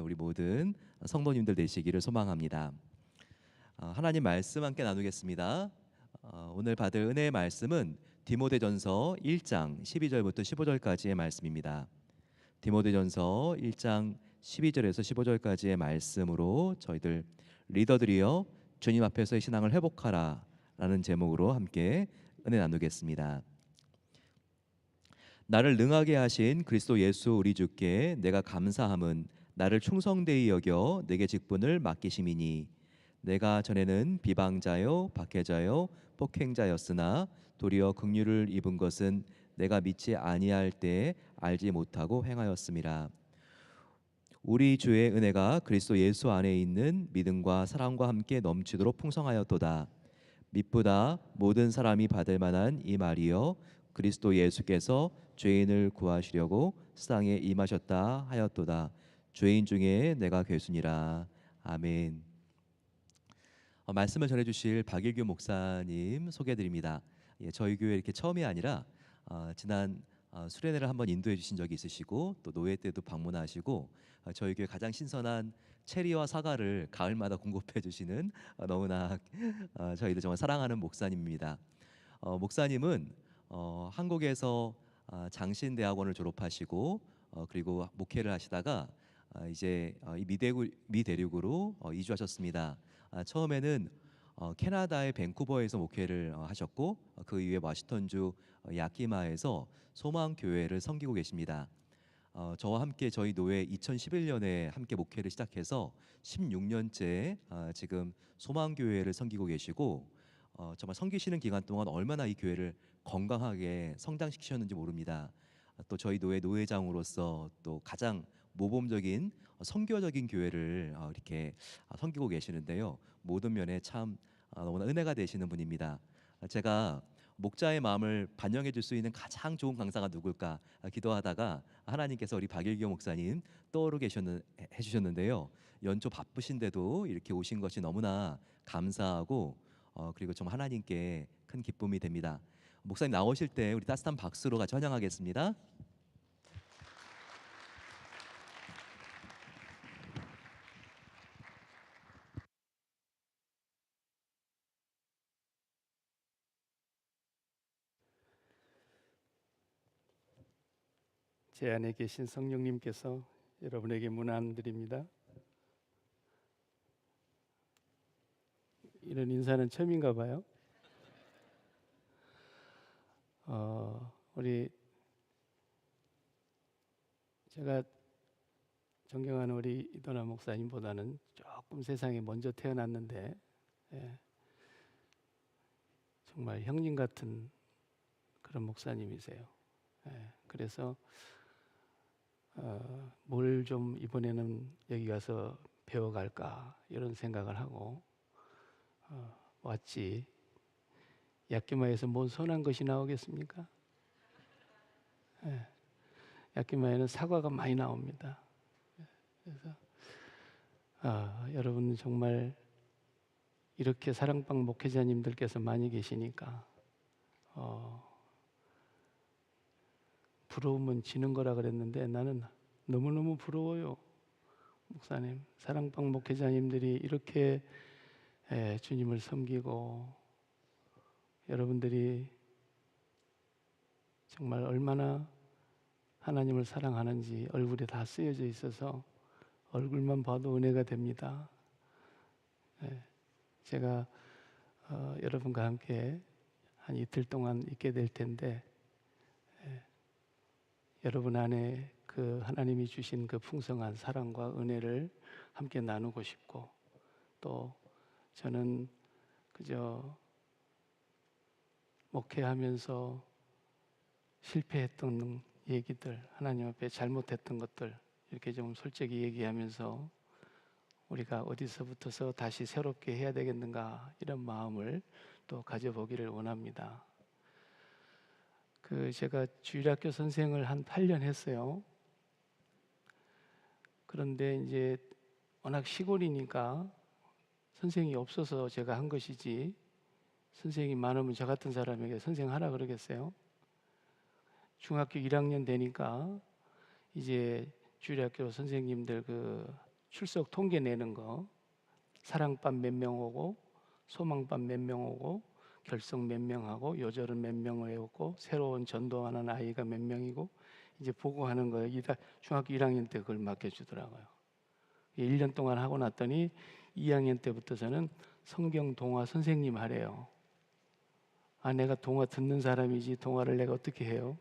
우리 모든 성도님들 되시기를 소망합니다. 하나님 말씀 함께 나누겠습니다. 오늘 받을 은혜의 말씀은 디모데전서 1장 12절부터 15절까지의 말씀입니다. 디모데전서 1장 12절에서 15절까지의 말씀으로 저희들 리더들이여 주님 앞에서의 신앙을 회복하라 라는 제목으로 함께 은혜 나누겠습니다. 나를 능하게 하신 그리스도 예수 우리 주께 내가 감사함은 나를 충성되이 여겨 내게 직분을 맡기심이니 내가 전에는 비방자요 박해자요 폭행자였으나 도리어 긍휼을 입은 것은 내가 믿지 아니할 때에 알지 못하고 행하였음이라. 우리 주의 은혜가 그리스도 예수 안에 있는 믿음과 사랑과 함께 넘치도록 풍성하였도다. 미쁘다 모든 사람이 받을 만한 이 말이여 그리스도 예수께서 죄인을 구하시려고 세상에 임하셨다 하였도다. 죄인 중에 내가 괴순이라. 아멘. 말씀을 전해주실 박일규 목사님 소개드립니다. 저희 교회 이렇게 처음이 아니라 지난 수련회를 한번 인도해 주신 적이 있으시고 또 노회 때도 방문하시고 저희 교회 가장 신선한 체리와 사과를 가을마다 공급해 주시는 너무나 저희들 정말 사랑하는 목사님입니다. 목사님은 한국에서 장신대학원을 졸업하시고 그리고 목회를 하시다가 이제 이 미대륙으로 이주하셨습니다. 처음에는 캐나다의 밴쿠버에서 목회를 하셨고 그 이후에 워싱턴주 야키마에서 소망교회를 섬기고 계십니다. 저와 함께 저희 노회 2011년에 함께 목회를 시작해서 16년째 지금 소망교회를 섬기고 계시고 정말 섬기시는 기간 동안 얼마나 이 교회를 건강하게 성장시키셨는지 모릅니다. 또 저희 노회 노회장으로서 또 가장 모범적인 선교적인 교회를 이렇게 섬기고 계시는데요. 모든 면에 참 너무나 은혜가 되시는 분입니다. 제가 목자의 마음을 반영해 줄 수 있는 가장 좋은 강사가 누굴까 기도하다가 하나님께서 우리 박일교 목사님 떠오르게 해주셨는데요. 연초 바쁘신데도 이렇게 오신 것이 너무나 감사하고 그리고 정말 하나님께 큰 기쁨이 됩니다. 목사님 나오실 때 우리 따뜻한 박수로 같이 환영하겠습니다. 제 안에 계신 성령님께서 여러분에게 문안드립니다. 이런 인사는 처음인가 봐요. 우리 제가 존경하는 우리 이도나 목사님보다는 조금 세상에 먼저 태어났는데 정말 형님 같은 그런 목사님이세요. 그래서 뭘 좀 이번에는 여기 가서 배워갈까 이런 생각을 하고 왔지. 야키마에서 뭔 선한 것이 나오겠습니까? 야키마에는 사과가 많이 나옵니다. 그래서 여러분 정말 이렇게 사랑방 목회자님들께서 많이 계시니까 부러우면 지는 거라 그랬는데 나는 너무너무 부러워요. 목사님, 사랑방 목회자님들이 이렇게 주님을 섬기고 여러분들이 정말 얼마나 하나님을 사랑하는지 얼굴에 다 쓰여져 있어서 얼굴만 봐도 은혜가 됩니다. 제가 여러분과 함께 한 이틀 동안 있게 될 텐데 여러분 안에 그 하나님이 주신 그 풍성한 사랑과 은혜를 함께 나누고 싶고 또 저는 그저 목회하면서 실패했던 얘기들, 하나님 앞에 잘못했던 것들 이렇게 좀 솔직히 얘기하면서 우리가 어디서부터서 다시 새롭게 해야 되겠는가 이런 마음을 또 가져보기를 원합니다. 제가 주일학교 선생을 한 8년 했어요. 그런데 이제 워낙 시골이니까 선생이 없어서 제가 한 것이지 선생이 많으면 저 같은 사람에게 선생하라 그러겠어요? 중학교 1학년 되니까 이제 주일학교 선생님들 출석 통계 내는 거, 사랑밤 몇 명 오고, 소망밤 몇 명 오고, 결석 몇 명 하고, 요절은 몇 명 외웠고, 새로운 전도하는 아이가 몇 명이고, 이제 보고하는 거예요. 중학교 1학년 때 그걸 맡겨주더라고요. 1년 동안 하고 났더니 2학년 때부터서는 성경 동화 선생님 하래요. 아, 내가 동화 듣는 사람이지 동화를 내가 어떻게 해요?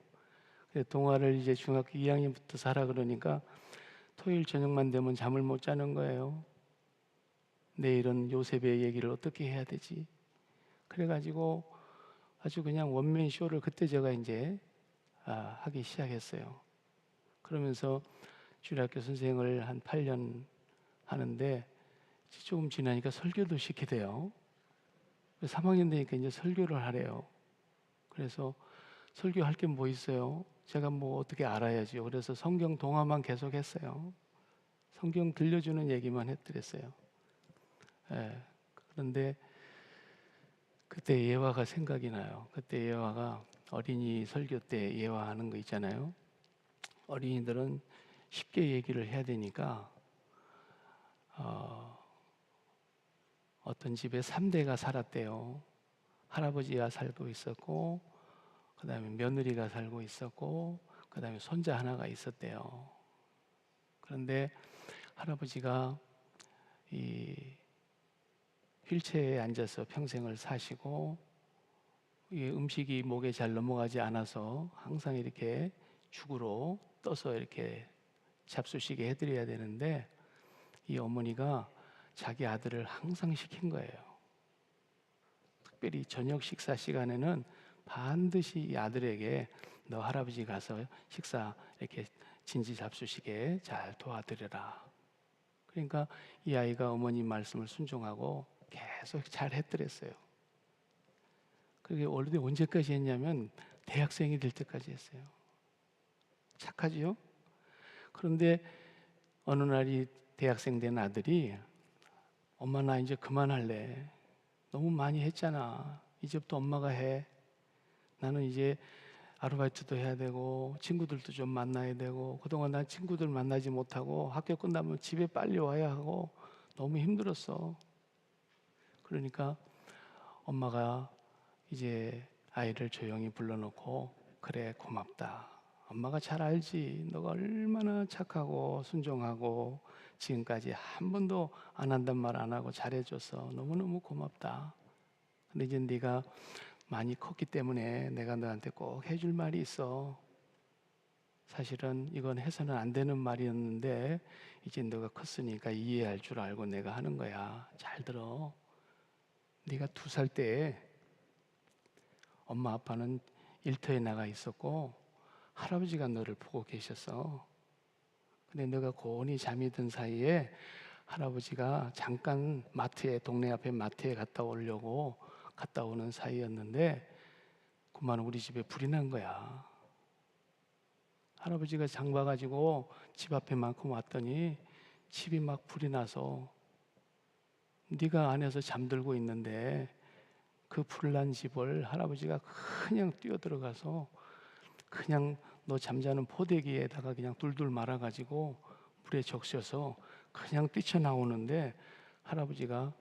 동화를 이제 중학교 2학년부터 사라 그러니까 토요일 저녁만 되면 잠을 못 자는 거예요. 내일은 요셉의 얘기를 어떻게 해야 되지? 그래가지고 아주 그냥 원맨 쇼를 그때 제가 이제 하기 시작했어요. 그러면서 주일학교 선생을 한 8년 하는데 조금 지나니까 설교도 시키대요. 3학년 되니까 이제 설교를 하래요. 그래서 설교할 게 뭐 있어요? 제가 뭐 어떻게 알아야지요. 그래서 성경 동화만 계속 했어요. 성경 들려주는 얘기만 해드렸어요. 예. 그런데 그때 예화가 생각이 나요. 그때 예화가 어린이 설교 때 예화하는 거 있잖아요. 어린이들은 쉽게 얘기를 해야 되니까 어떤 집에 3대가 살았대요. 할아버지가 살고 있었고, 그 다음에 며느리가 살고 있었고, 그 다음에 손자 하나가 있었대요. 그런데 할아버지가 이 휠체어에 앉아서 평생을 사시고, 이 음식이 목에 잘 넘어가지 않아서 항상 이렇게 죽으로 떠서 이렇게 잡수시게 해드려야 되는데, 이 어머니가 자기 아들을 항상 시킨 거예요. 특별히 저녁 식사 시간에는 반드시 이 아들에게 너 할아버지 가서 식사 이렇게 진지 잡수시게 잘 도와드려라. 그러니까 이 아이가 어머니 말씀을 순종하고 계속 잘 했더랬어요. 그게 원래 언제까지 했냐면 대학생이 될 때까지 했어요. 착하지요? 그런데 어느 날이 대학생 된 아들이 엄마 나 이제 그만할래. 너무 많이 했잖아. 이제부터 엄마가 해. 나는 이제 아르바이트도 해야 되고 친구들도 좀 만나야 되고 그동안 난 친구들 만나지 못하고 학교 끝나면 집에 빨리 와야 하고 너무 힘들었어. 그러니까 엄마가 이제 아이를 조용히 불러놓고 그래 고맙다. 엄마가 잘 알지. 너가 얼마나 착하고 순종하고 지금까지 한 번도 안 한단 말 안 하고 잘해줘서 너무너무 고맙다. 근데 이제 네가 많이 컸기 때문에 내가 너한테 꼭 해줄 말이 있어. 사실은 이건 해서는 안 되는 말이었는데 이제 너가 컸으니까 이해할 줄 알고 내가 하는 거야. 잘 들어. 네가 2살 때 엄마 아빠는 일터에 나가 있었고 할아버지가 너를 보고 계셨어. 근데 너가 고온히 잠이 든 사이에 할아버지가 잠깐 마트에 동네 앞에 마트에 갔다 오려고 갔다 오는 사이였는데 그만 우리 집에 불이 난 거야. 할아버지가 장 봐가지고 집 앞에만큼 왔더니 집이 막 불이 나서 네가 안에서 잠들고 있는데 그 불난 집을 할아버지가 그냥 뛰어들어가서 그냥 너 잠자는 포대기에다가 그냥 둘둘 말아가지고 불에 적셔서 그냥 뛰쳐나오는데 할아버지가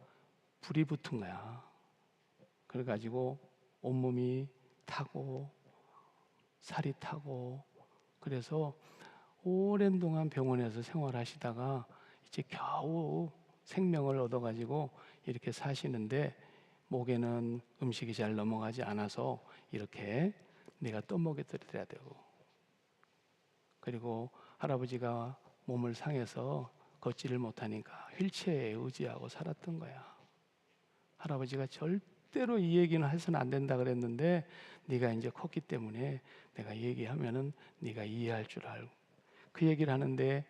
불이 붙은 거야. 그래가지고 온몸이 타고 살이 타고 그래서 오랜 동안 병원에서 생활하시다가 이제 겨우 생명을 얻어가지고 이렇게 사시는데 목에는 음식이 잘 넘어가지 않아서 이렇게 내가 떠먹여 드려야 되고 그리고 할아버지가 몸을 상해서 걷지를 못하니까 휠체어에 의지하고 살았던 거야. 할아버지가 절대로 이 얘기는 해서는 안 된다 그랬는데 네가 이제 컸기 때문에 내가 얘기하면은 네가 이해할 줄 알고 그 얘기를 하는데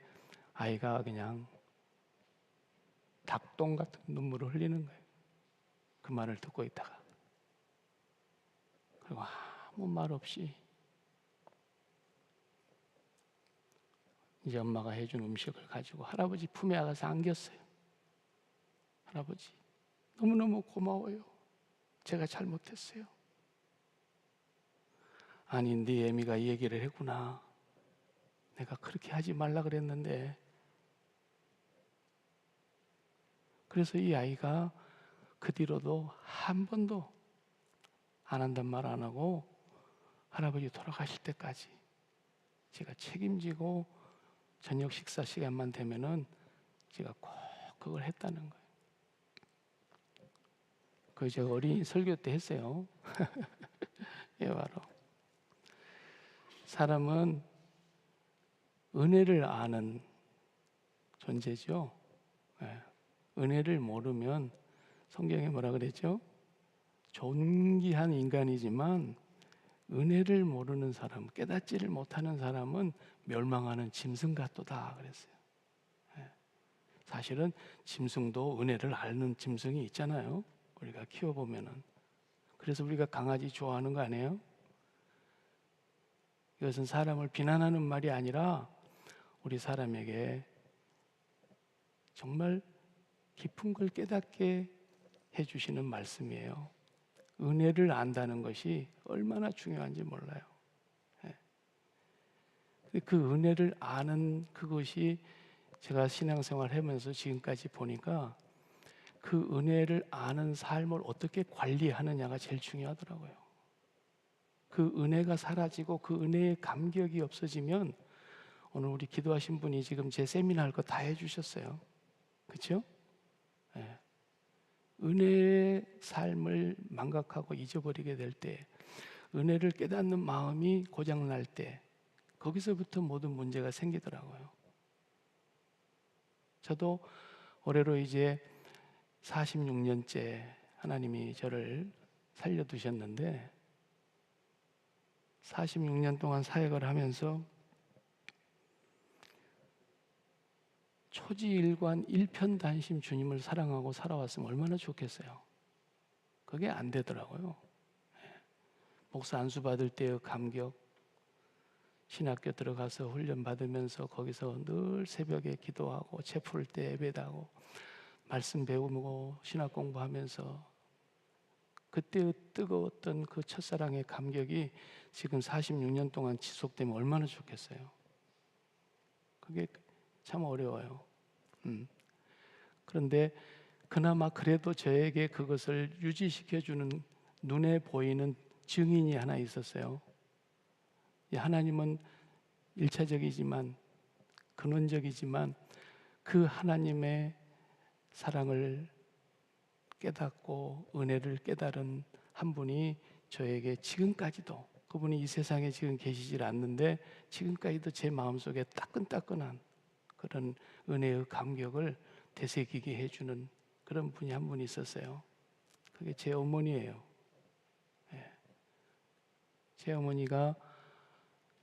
아이가 그냥 닭똥 같은 눈물을 흘리는 거예요. 그 말을 듣고 있다가 그리고 아무 말 없이 이제 엄마가 해준 음식을 가지고 할아버지 품에 가서 안겼어요. 할아버지 너무너무 고마워요. 제가 잘못했어요. 아니 네 애미가 이 얘기를 했구나. 내가 그렇게 하지 말라 그랬는데 그래서 이 아이가 그 뒤로도 한 번도 안 한단 말 안 하고 할아버지 돌아가실 때까지 제가 책임지고 저녁 식사 시간만 되면은 제가 꼭 그걸 했다는 거예요. 그 제가 어린이 설교 때 했어요. 예, 바로 사람은 은혜를 아는 존재죠. 예. 은혜를 모르면 성경에 뭐라 그랬죠? 존귀한 인간이지만 은혜를 모르는 사람, 깨닫지를 못하는 사람은 멸망하는 짐승 같도다 그랬어요. 예. 사실은 짐승도 은혜를 아는 짐승이 있잖아요. 우리가 키워보면은. 그래서 우리가 강아지 좋아하는 거 아니에요? 이것은 사람을 비난하는 말이 아니라 우리 사람에게 정말 깊은 걸 깨닫게 해주시는 말씀이에요. 은혜를 안다는 것이 얼마나 중요한지 몰라요. 그 은혜를 아는 그것이 제가 신앙생활 하면서 지금까지 보니까 그 은혜를 아는 삶을 어떻게 관리하느냐가 제일 중요하더라고요. 그 은혜가 사라지고 그 은혜의 감격이 없어지면 오늘 우리 기도하신 분이 지금 제 세미나 할 거 다 해주셨어요. 그렇죠? 네. 은혜의 삶을 망각하고 잊어버리게 될 때, 은혜를 깨닫는 마음이 고장날 때 거기서부터 모든 문제가 생기더라고요. 저도 올해로 이제 46년째 하나님이 저를 살려두셨는데 46년 동안 사역을 하면서 초지일관 일편단심 주님을 사랑하고 살아왔으면 얼마나 좋겠어요. 그게 안 되더라고요. 목사 안수 받을 때의 감격, 신학교 들어가서 훈련 받으면서 거기서 늘 새벽에 기도하고 책 풀 때 예배하고 말씀 배우고 신학 공부하면서 그때의 뜨거웠던 그 첫사랑의 감격이 지금 46년 동안 지속되면 얼마나 좋겠어요. 그게 참 어려워요. 그런데 그나마 그래도 저에게 그것을 유지시켜주는 눈에 보이는 증인이 하나 있었어요. 하나님은 일차적이지만 근원적이지만 그 하나님의 사랑을 깨닫고 은혜를 깨달은 한 분이 저에게 지금까지도, 그분이 이 세상에 지금 계시질 않는데 지금까지도 제 마음속에 따끈따끈한 그런 은혜의 감격을 되새기게 해주는 그런 분이 한 분 있었어요. 그게 제 어머니예요. 제 어머니가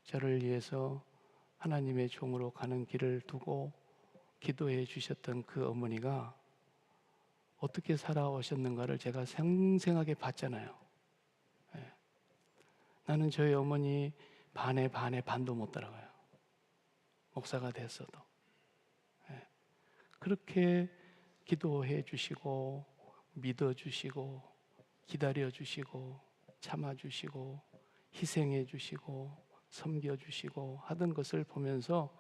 저를 위해서 하나님의 종으로 가는 길을 두고 기도해 주셨던 그 어머니가 어떻게 살아오셨는가를 제가 생생하게 봤잖아요. 나는 저희 어머니 반에 반도 못 따라가요. 목사가 됐어도. 그렇게 기도해 주시고 믿어 주시고 기다려 주시고 참아 주시고 희생해 주시고 섬겨 주시고 하던 것을 보면서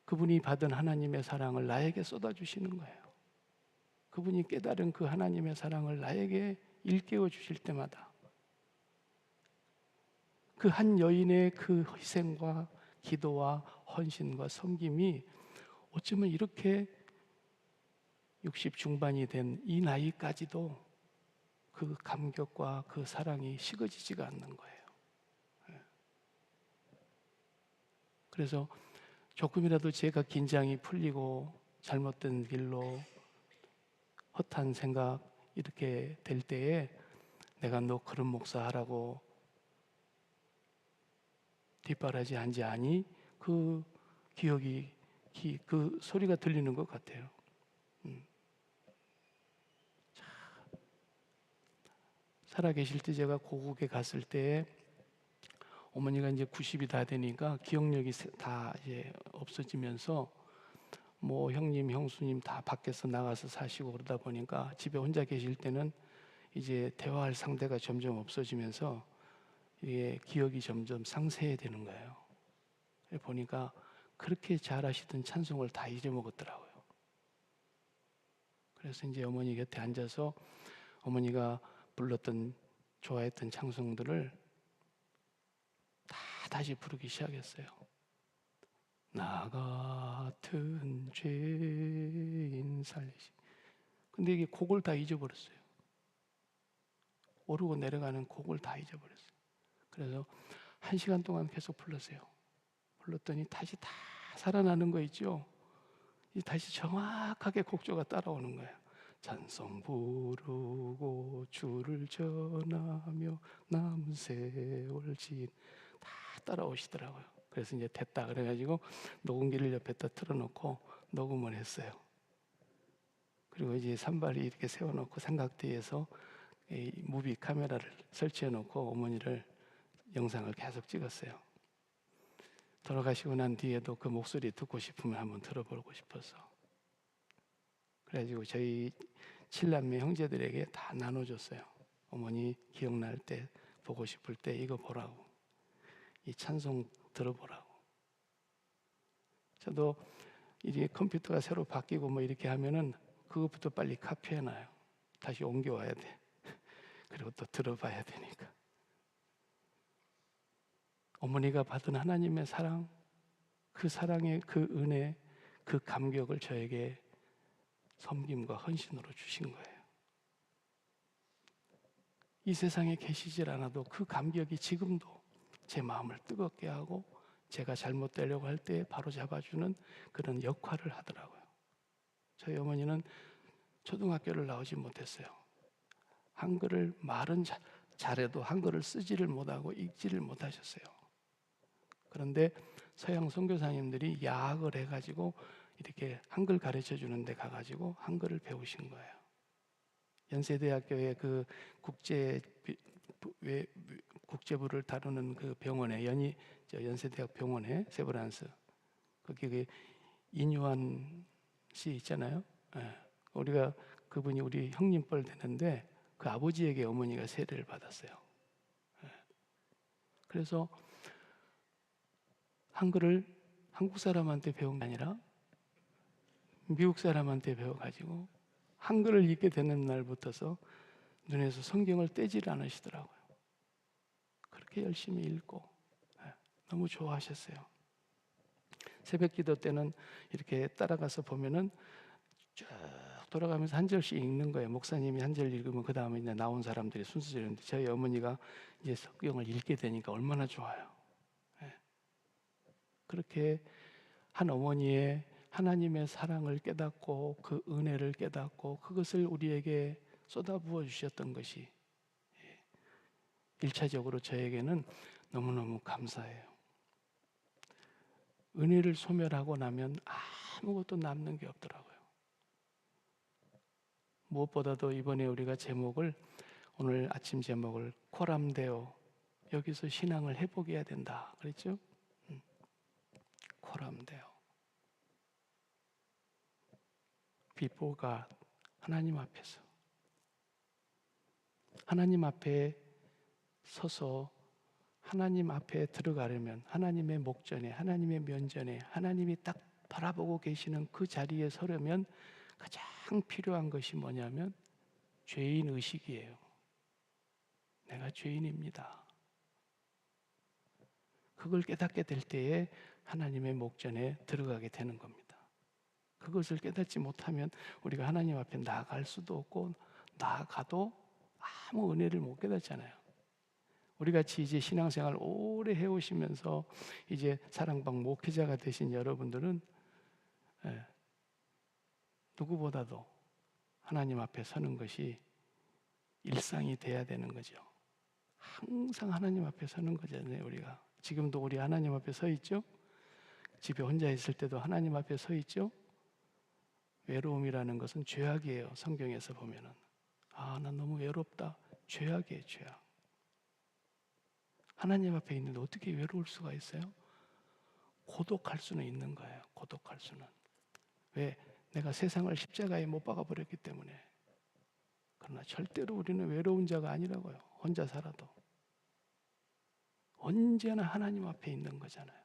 그분이 받은 하나님의 사랑을 나에게 쏟아 주시는 거예요. 그분이 깨달은 그 하나님의 사랑을 나에게 일깨워 주실 때마다 그 한 여인의 그 희생과 기도와 헌신과 섬김이 어쩌면 이렇게 60 중반이 된 이 나이까지도 그 감격과 그 사랑이 식어지지가 않는 거예요. 그래서 조금이라도 제가 긴장이 풀리고 잘못된 길로 헛한 생각 이렇게 될 때에 내가 너 그런 목사 하라고 뒷바라지 한지 아니? 그 기억이 그 소리가 들리는 것 같아요. 살아계실 때 제가 고국에 갔을 때 어머니가 이제 90이 다 되니까 기억력이 다 이제 없어지면서 뭐 형님, 형수님 다 밖에서 나가서 사시고 그러다 보니까 집에 혼자 계실 때는 이제 대화할 상대가 점점 없어지면서 이게 기억이 점점 상쇄되는 거예요. 보니까 그렇게 잘하시던 찬송을 다 잊어먹었더라고요. 그래서 이제 어머니 곁에 앉아서 어머니가 불렀던 좋아했던 찬송들을 다 다시 부르기 시작했어요. 나 같은 죄인 살리시. 근데 이게 곡을 다 잊어버렸어요. 오르고 내려가는 곡을 다 잊어버렸어요. 그래서 1시간 동안 계속 불렀어요. 불렀더니 다시 다 살아나는 거 있죠. 다시 정확하게 곡조가 따라오는 거예요. 찬송 부르고 주를 전하며 남은 세월 지인 다 따라오시더라고요. 그래서 이제 됐다 그래가지고 녹음기를 옆에다 틀어놓고 녹음을 했어요. 그리고 이제 산발이 이렇게 세워놓고 삼각대에서 이 무비 카메라를 설치해놓고 어머니를 영상을 계속 찍었어요. 돌아가시고 난 뒤에도 그 목소리 듣고 싶으면 한번 들어보고 싶어서. 그래가지고 저희 7남매 형제들에게 다 나눠줬어요. 어머니 기억날 때, 보고 싶을 때 이거 보라고. 이 찬송 들어보라고. 저도 이게 컴퓨터가 새로 바뀌고 뭐 이렇게 하면은 그것부터 빨리 카피해놔요. 다시 옮겨와야 돼. 그리고 또 들어봐야 되니까. 어머니가 받은 하나님의 사랑, 그 사랑의 그 은혜, 그 감격을 저에게 섬김과 헌신으로 주신 거예요. 이 세상에 계시질 않아도 그 감격이 지금도 제 마음을 뜨겁게 하고 제가 잘못되려고 할 때 바로 잡아주는 그런 역할을 하더라고요. 저희 어머니는 초등학교를 나오지 못했어요. 한글을 말은 잘해도 한글을 쓰지를 못하고 읽지를 못하셨어요. 그런데 서양 선교사님들이 야학을 해가지고 이렇게 한글 가르쳐 주는 데 가가지고 한글을 배우신 거예요. 연세대학교의 그 국제부를 다루는 그 병원에 연세대학 병원에 세브란스 거기 그 인유한 씨 있잖아요. 예. 우리가 그분이 우리 형님뻘 되는데 그 아버지에게 어머니가 세례를 받았어요. 예. 그래서 한글을 한국 사람한테 배운 게 아니라 미국 사람한테 배워가지고 한글을 읽게 되는 날부터서 눈에서 성경을 떼지를 않으시더라고요. 그렇게 열심히 읽고 너무 좋아하셨어요. 새벽 기도 때는 이렇게 따라가서 보면은 쭉 돌아가면서 한 절씩 읽는 거예요. 목사님이 한 절 읽으면 그 다음에 이제 나온 사람들이 순서대로 읽는데 저희 어머니가 이제 성경을 읽게 되니까 얼마나 좋아요. 그렇게 한 어머니의 하나님의 사랑을 깨닫고 그 은혜를 깨닫고 그것을 우리에게 쏟아부어 주셨던 것이 1차적으로 저에게는 너무너무 감사해요. 은혜를 소멸하고 나면 아무것도 남는 게 없더라고요. 무엇보다도 이번에 우리가 오늘 아침 제목을 코람데오, 여기서 신앙을 회복해야 된다 그랬죠? 코람데오, before God, 하나님 앞에서 하나님 앞에 서서 하나님 앞에 들어가려면 하나님의 목전에, 하나님의 면전에 하나님이 딱 바라보고 계시는 그 자리에 서려면 가장 필요한 것이 뭐냐면 죄인 의식이에요. 내가 죄인입니다. 그걸 깨닫게 될 때에 하나님의 목전에 들어가게 되는 겁니다. 그것을 깨닫지 못하면 우리가 하나님 앞에 나아갈 수도 없고 나아가도 아무 은혜를 못 깨닫잖아요. 우리 같이 이제 신앙생활 오래 해오시면서 이제 사랑방 목회자가 되신 여러분들은 누구보다도 하나님 앞에 서는 것이 일상이 돼야 되는 거죠. 항상 하나님 앞에 서는 거잖아요. 우리가 지금도 우리 하나님 앞에 서 있죠. 집에 혼자 있을 때도 하나님 앞에 서 있죠. 외로움이라는 것은 죄악이에요. 성경에서 보면은 난 너무 외롭다. 죄악이에요. 죄악. 하나님 앞에 있는데 어떻게 외로울 수가 있어요? 고독할 수는 있는 거예요. 고독할 수는. 왜? 내가 세상을 십자가에 못 박아버렸기 때문에. 그러나 절대로 우리는 외로운 자가 아니라고요. 혼자 살아도. 언제나 하나님 앞에 있는 거잖아요.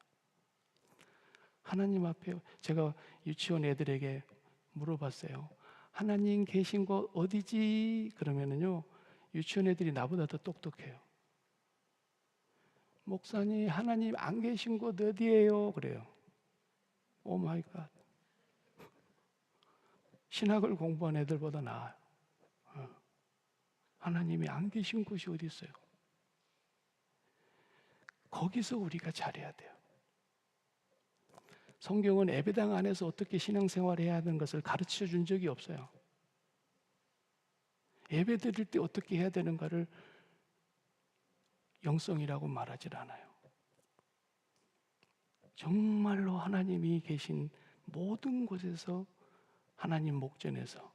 하나님 앞에 제가 유치원 애들에게 물어봤어요. 하나님 계신 곳 어디지? 그러면은요, 유치원 애들이 나보다 더 똑똑해요. 목사님, 하나님 안 계신 곳 어디예요? 그래요. 오 마이 갓. 신학을 공부한 애들보다 나아요. 하나님이 안 계신 곳이 어디 있어요? 거기서 우리가 잘해야 돼요. 성경은 예배당 안에서 어떻게 신앙생활을 해야 하는 것을 가르쳐 준 적이 없어요. 예배 드릴 때 어떻게 해야 되는가를 영성이라고 말하질 않아요. 정말로 하나님이 계신 모든 곳에서 하나님 목전에서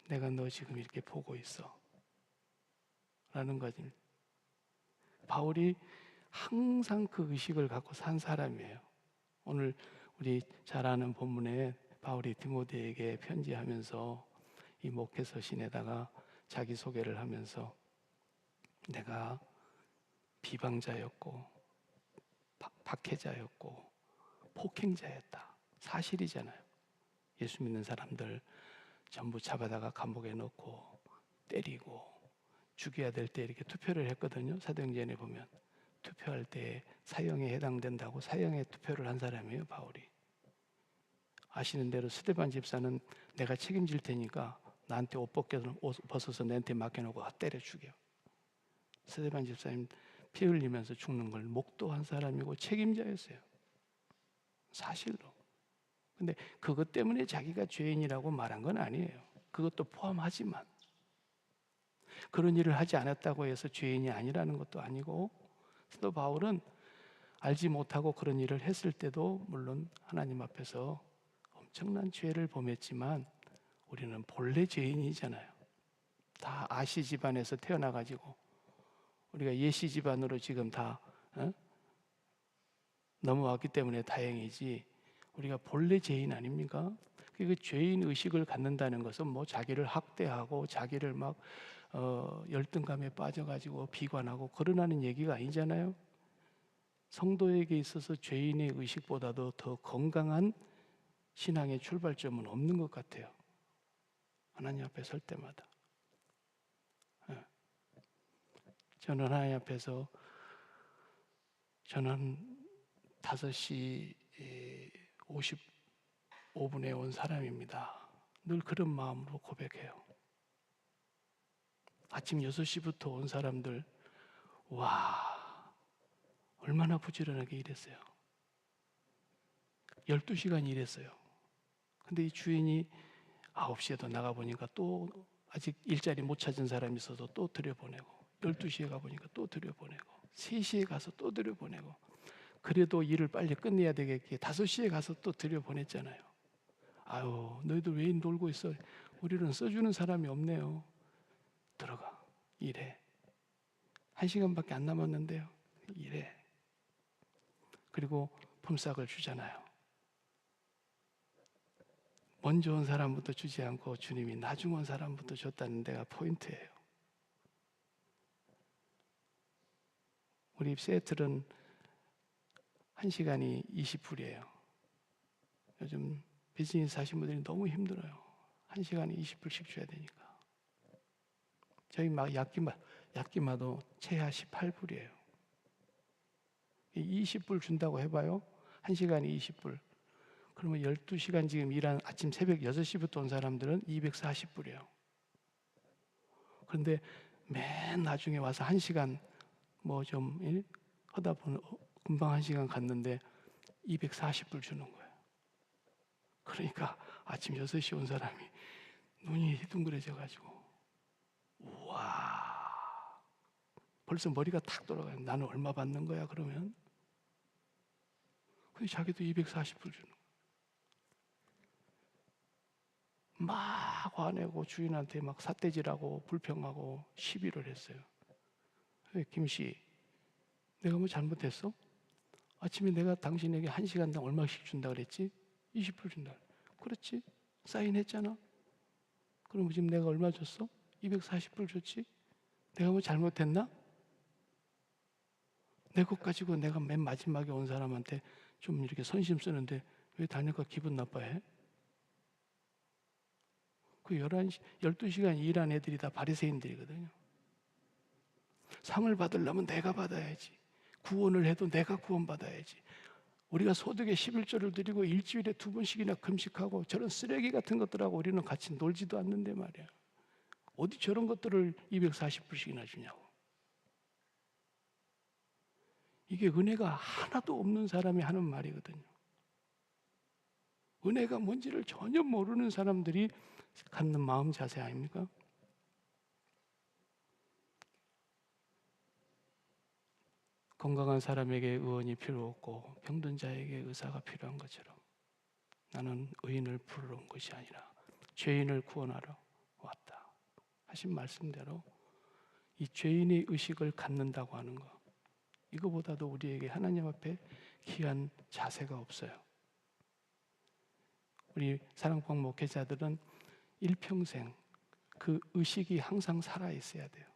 내가 너 지금 이렇게 보고 있어 라는 거지. 바울이 항상 그 의식을 갖고 산 사람이에요. 오늘 우리 잘 아는 본문에 바울이 디모데에게 편지하면서 이 목회서신에다가 자기 소개를 하면서 내가 비방자였고 박해자였고 폭행자였다. 사실이잖아요. 예수 믿는 사람들 전부 잡아다가 감옥에 넣고 때리고 죽여야 될 때 이렇게 투표를 했거든요. 사도행전에 보면 투표할 때 사형에 해당된다고 사형에 투표를 한 사람이에요, 바울이. 아시는 대로 스데반 집사는 내가 책임질 테니까 나한테 옷 벗어서 내한테 맡겨놓고 때려 죽여. 스데반 집사님 피 흘리면서 죽는 걸 목도한 사람이고 책임자였어요. 사실로. 근데 그것 때문에 자기가 죄인이라고 말한 건 아니에요. 그것도 포함하지만 그런 일을 하지 않았다고 해서 죄인이 아니라는 것도 아니고, 또 바울은 알지 못하고 그런 일을 했을 때도 물론 하나님 앞에서 엄청난 죄를 범했지만 우리는 본래 죄인이잖아요. 다 아시 집안에서 태어나가지고 우리가 예시 집안으로 지금 다 넘어왔기 때문에 다행이지, 우리가 본래 죄인 아닙니까? 그 죄인 의식을 갖는다는 것은 뭐 자기를 학대하고 자기를 막 열등감에 빠져가지고 비관하고 그러라는 얘기가 아니잖아요. 성도에게 있어서 죄인의 의식보다도 더 건강한 신앙의 출발점은 없는 것 같아요. 하나님 앞에 설 때마다. 저는 하나님 앞에서 저는 5시 55분에 온 사람입니다. 늘 그런 마음으로 고백해요. 아침 6시부터 온 사람들, 와, 얼마나 부지런하게 일했어요. 12시간 일했어요. 근데 이 주인이 9시에도 나가보니까 또 아직 일자리 못 찾은 사람이 있어서 또 들여보내고, 12시에 가보니까 또 들여보내고, 3시에 가서 또 들여보내고, 그래도 일을 빨리 끝내야 되겠기에 5시에 가서 또 들여보냈잖아요. 아유, 너희들 왜 놀고 있어? 우리는 써주는 사람이 없네요. 들어가, 일해. 1시간밖에 안 남았는데요. 일해. 그리고 품삯을 주잖아요. 먼저 온 사람부터 주지 않고 주님이 나중 온 사람부터 줬다는 데가 포인트예요. 우리 세틀은 1시간이 20불이에요. 요즘 비즈니스 하신 분들이 너무 힘들어요. 1시간에 20불씩 줘야 되니까. 저희 막 약기마도 최하 18불이에요. 20불 준다고 해봐요. 1시간에 20불. 그러면 12시간 지금 일한 아침 새벽 6시부터 온 사람들은 240불이에요. 그런데 맨 나중에 와서 1시간 뭐 좀 하다 보면 금방 1시간 갔는데 240불 주는 거예요. 그러니까 아침 6시 온 사람이 눈이 둥그레져가지고, 우와, 벌써 머리가 탁 돌아가요. 나는 얼마 받는 거야 그러면? 근데 자기도 240불 주는 거예요. 막 화내고 주인한테 막 삿대질하고 불평하고 시비를 했어요. 김씨, 내가 뭐 잘못했어? 아침에 내가 당신에게 1시간당 얼마씩 준다 그랬지? 20불 준다. 그렇지? 사인했잖아. 그럼 지금 내가 얼마 줬어? 240불 줬지? 내가 뭐 잘못했나? 내 것 가지고 내가 맨 마지막에 온 사람한테 좀 이렇게 선심 쓰는데 왜 다니까 기분 나빠해? 그 12시간 일한 애들이 다 바리새인들이거든요. 상을 받으려면 내가 받아야지. 구원을 해도 내가 구원받아야지. 우리가 소득의 11조를 드리고 일주일에 2번씩이나 금식하고 저런 쓰레기 같은 것들하고 우리는 같이 놀지도 않는데 말이야. 어디 저런 것들을 240불씩이나 주냐고. 이게 은혜가 하나도 없는 사람이 하는 말이거든요. 은혜가 뭔지를 전혀 모르는 사람들이 갖는 마음 자세 아닙니까? 건강한 사람에게 의원이 필요 없고 병든 자에게 의사가 필요한 것처럼 나는 의인을 부르러 온 것이 아니라 죄인을 구원하러 왔다 하신 말씀대로 이 죄인의 의식을 갖는다고 하는 것, 이거보다도 우리에게 하나님 앞에 귀한 자세가 없어요. 우리 사랑방 목회자들은 일평생 그 의식이 항상 살아있어야 돼요.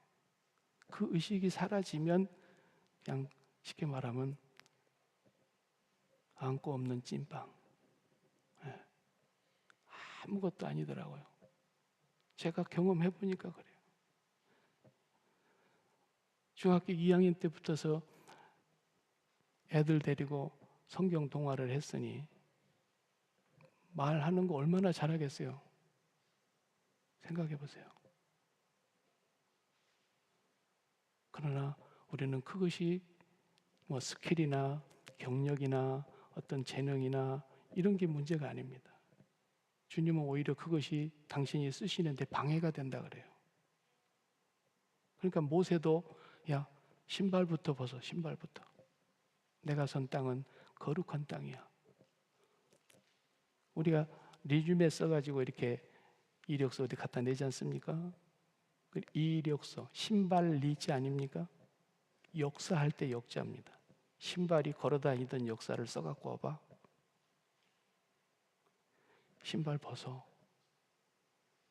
그 의식이 사라지면 그냥 쉽게 말하면 안고 없는 찐빵. 아무것도 아니더라고요. 제가 경험해 보니까 그래요. 중학교 2학년 때부터서 애들 데리고 성경 동화를 했으니 말하는 거 얼마나 잘하겠어요. 생각해 보세요. 그러나 우리는 그것이 뭐 스킬이나 경력이나 어떤 재능이나 이런 게 문제가 아닙니다. 주님은 오히려 그것이 당신이 쓰시는데 방해가 된다 그래요. 그러니까 모세도 야, 신발부터 벗어, 신발부터. 내가 선 땅은 거룩한 땅이야. 우리가 리주메 써가지고 이렇게 이력서 어디 갖다 내지 않습니까? 그 이력서, 신발 리지 아닙니까? 역사할 때 역자입니다. 신발이 걸어다니던 역사를 써갖고 와봐. 신발 벗어.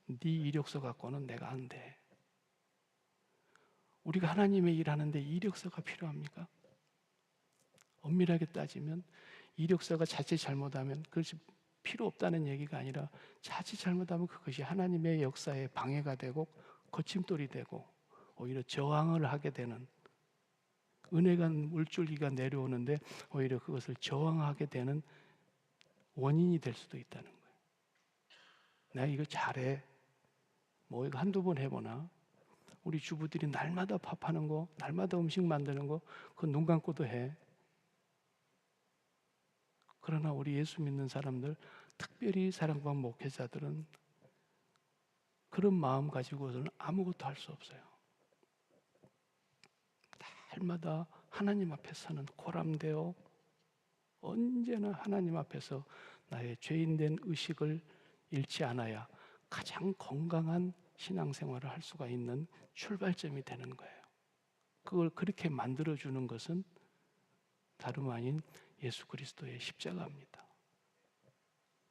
네 이력서 갖고는 내가 안 돼. 우리가 하나님의 일하는데 이력서가 필요합니까? 엄밀하게 따지면 이력서가 자칫 잘못하면 그것이 필요 없다는 얘기가 아니라 자칫 잘못하면 그것이 하나님의 역사에 방해가 되고 거침돌이 되고 오히려 저항을 하게 되는, 은혜가 물줄기가 내려오는데 오히려 그것을 저항하게 되는 원인이 될 수도 있다는 거예요. 내가 이거 잘해. 뭐 이거 한두 번 해보나? 우리 주부들이 날마다 밥하는 거, 날마다 음식 만드는 거, 그건 눈 감고도 해. 그러나 우리 예수 믿는 사람들, 특별히 사랑방 목회자들은 그런 마음 가지고서는 아무것도 할 수 없어요. 날마다 하나님 앞에 서는 고람되어 언제나 하나님 앞에서 나의 죄인된 의식을 잃지 않아야 가장 건강한 신앙생활을 할 수가 있는 출발점이 되는 거예요. 그걸 그렇게 만들어주는 것은 다름 아닌 예수 그리스도의 십자가입니다.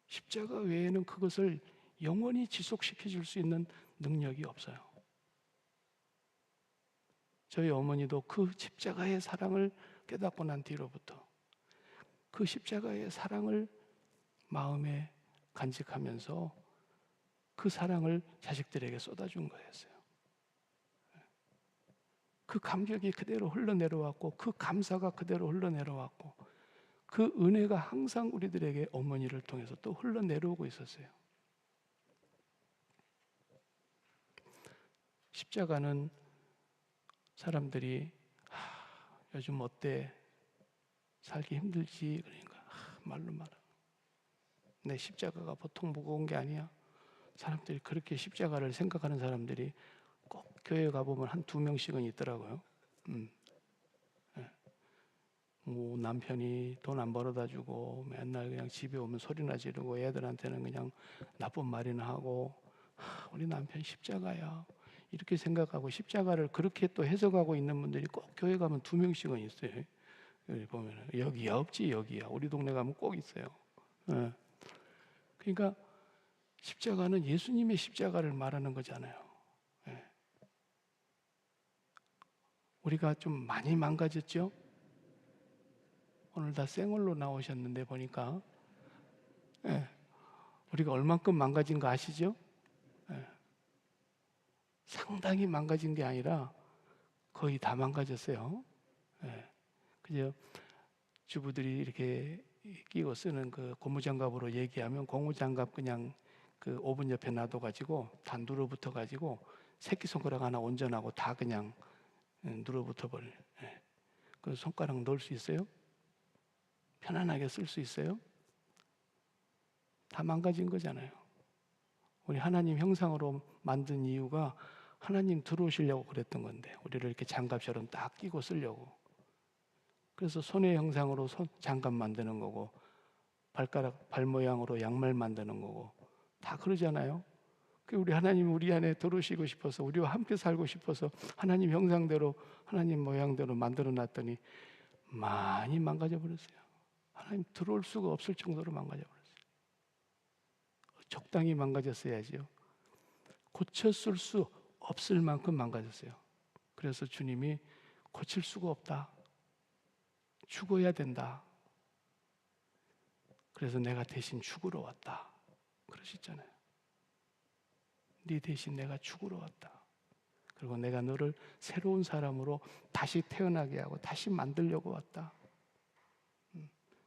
십자가 외에는 그것을 영원히 지속시켜 줄 수 있는 능력이 없어요. 저희 어머니도 그 십자가의 사랑을 깨닫고 난 뒤로부터 그 십자가의 사랑을 마음에 간직하면서 그 사랑을 자식들에게 쏟아준 거였어요. 그 감격이 그대로 흘러내려왔고 그 감사가 그대로 흘러내려왔고 그 은혜가 항상 우리들에게 어머니를 통해서 또 흘러내려오고 있었어요. 십자가는 사람들이 요즘 어때? 살기 힘들지? 그러니까 말로 말하. 내 십자가가 보통 무거운 게 아니야. 사람들이 그렇게 십자가를 생각하는 사람들이 꼭 교회 가보면 한 2명씩은 있더라고요. 뭐 남편이 돈 안 벌어다 주고 맨날 그냥 집에 오면 소리나 지르고 애들한테는 그냥 나쁜 말이나 하고 우리 남편 십자가야 이렇게 생각하고 십자가를 그렇게 또 해석하고 있는 분들이 꼭 교회 가면 2명씩은 있어요. 여기 보면 여기야 없지 여기야 우리 동네 가면 꼭 있어요. 그러니까 십자가는 예수님의 십자가를 말하는 거잖아요. 우리가 좀 많이 망가졌죠? 오늘 다 생얼로 나오셨는데 보니까 우리가 얼만큼 망가진 거 아시죠? 상당히 망가진 게 아니라 거의 다 망가졌어요. 예. 그죠? 주부들이 이렇게 끼고 쓰는 그 고무장갑으로 얘기하면 고무장갑 그냥 그 오븐 옆에 놔둬가지고 다 눌어붙어 가지고 새끼손가락 하나 온전하고 다 그냥 눌어붙어 버려. 예. 그 손가락 넣을 수 있어요? 편안하게 쓸 수 있어요? 다 망가진 거잖아요. 우리 하나님 형상으로 만든 이유가 하나님 들어오시려고 그랬던 건데 우리를 이렇게 장갑처럼 딱 끼고 쓰려고. 그래서 손의 형상으로 장갑 만드는 거고 발가락 발 모양으로 양말 만드는 거고 다 그러잖아요. 우리 하나님 우리 안에 들어오시고 싶어서 우리와 함께 살고 싶어서 하나님 형상대로 하나님 모양대로 만들어 놨더니 많이 망가져 버렸어요. 하나님 들어올 수가 없을 정도로 망가져 버렸어요. 적당히 망가졌어야지요. 고쳤을 수 없을 만큼 망가졌어요. 그래서 주님이 고칠 수가 없다. 죽어야 된다. 그래서 내가 대신 죽으러 왔다. 그러셨잖아요. 네 대신 내가 죽으러 왔다. 그리고 내가 너를 새로운 사람으로 다시 태어나게 하고 다시 만들려고 왔다.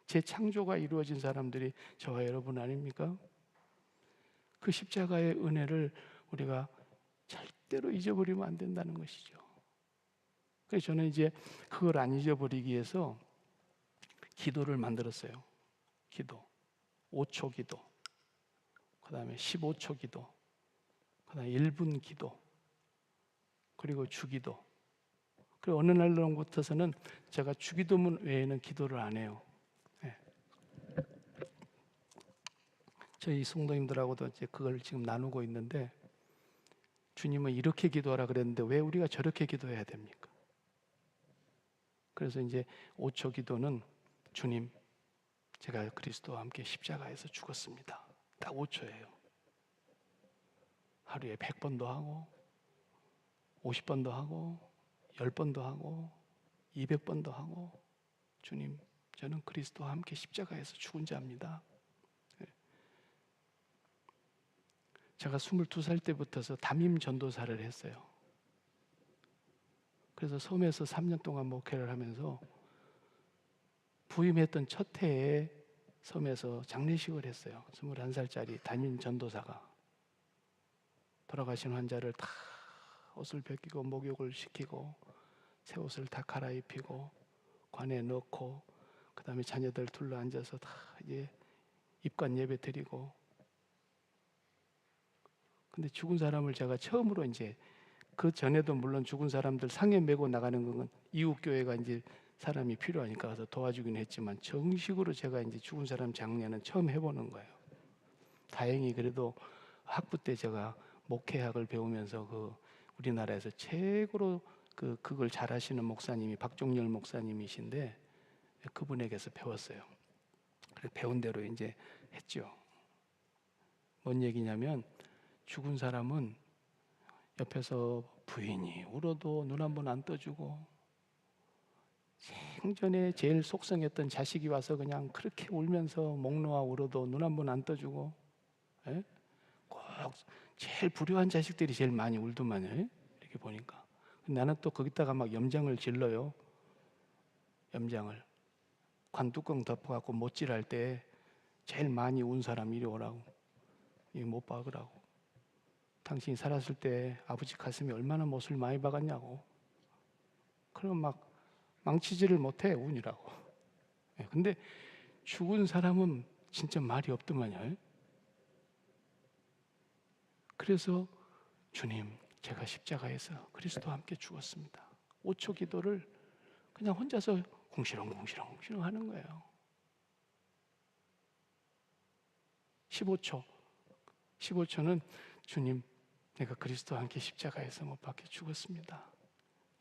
재창조가 이루어진 사람들이 저와 여러분 아닙니까? 그 십자가의 은혜를 우리가 절대로 잊어버리면 안 된다는 것이죠. 그래서 저는 이제 그걸 안 잊어버리기 위해서 기도를 만들었어요. 기도. 5초 기도. 그 다음에 15초 기도. 그 다음에 1분 기도. 그리고 주기도. 그리고 어느 날로부터서는 제가 주기도문 외에는 기도를 안 해요. 네. 저희 성도님들하고도 이제 그걸 지금 나누고 있는데 주님은 이렇게 기도하라 그랬는데 왜 우리가 저렇게 기도해야 됩니까? 그래서 이제 5초 기도는 주님, 제가 그리스도와 함께 십자가에서 죽었습니다. 딱 5초예요. 하루에 100번도 하고 50번도 하고 10번도 하고 200번도 하고 주님, 저는 그리스도와 함께 십자가에서 죽은 자입니다. 제가 22살 때부터서 담임 전도사를 했어요. 그래서 섬에서 3년 동안 목회를 하면서 부임했던 첫 해에 섬에서 장례식을 했어요. 21살짜리 담임 전도사가 돌아가신 환자를 다 옷을 벗기고 목욕을 시키고 새 옷을 다 갈아입히고 관에 넣고 그 다음에 자녀들 둘러 앉아서 다 이제 입관 예배 드리고. 근데 죽은 사람을 제가 처음으로 이제 그 전에도 물론 죽은 사람들 상에 메고 나가는 건 이웃 교회가 이제 사람이 필요하니까 가서 도와주긴 했지만 정식으로 제가 이제 죽은 사람 장례는 처음 해보는 거예요. 다행히 그래도 학부 때 제가 목회학을 배우면서 그 우리나라에서 최고로 그걸 잘하시는 목사님이 박종열 목사님이신데 그분에게서 배웠어요. 그래서 배운 대로 이제 했죠. 뭔 얘기냐면 죽은 사람은 옆에서 부인이 울어도 눈 한 번 안 떠주고 생전에 제일 속상했던 자식이 와서 그냥 그렇게 울면서 목 놓아 울어도 눈 한 번 안 떠주고, 예? 꼭 제일 불효한 자식들이 제일 많이 울더만요. 이렇게 보니까. 나는 또 거기다가 막 염장을 질러요. 염장을. 관뚜껑 덮어갖고 못질할 때 제일 많이 운 사람 이리 오라고. 이거 못 박으라고. 당신이 살았을 때 아버지 가슴에 얼마나 못을 많이 박았냐고. 그럼 막 망치지를 못해 운이라고. 근데 죽은 사람은 진짜 말이 없더만요. 그래서 주님, 제가 십자가에서 그리스도와 함께 죽었습니다. 5초 기도를 그냥 혼자서 궁시렁궁시렁 하는 거예요. 15초는 주님, 내가 그리스도와 함께 십자가에서 못 박혀 죽었습니다.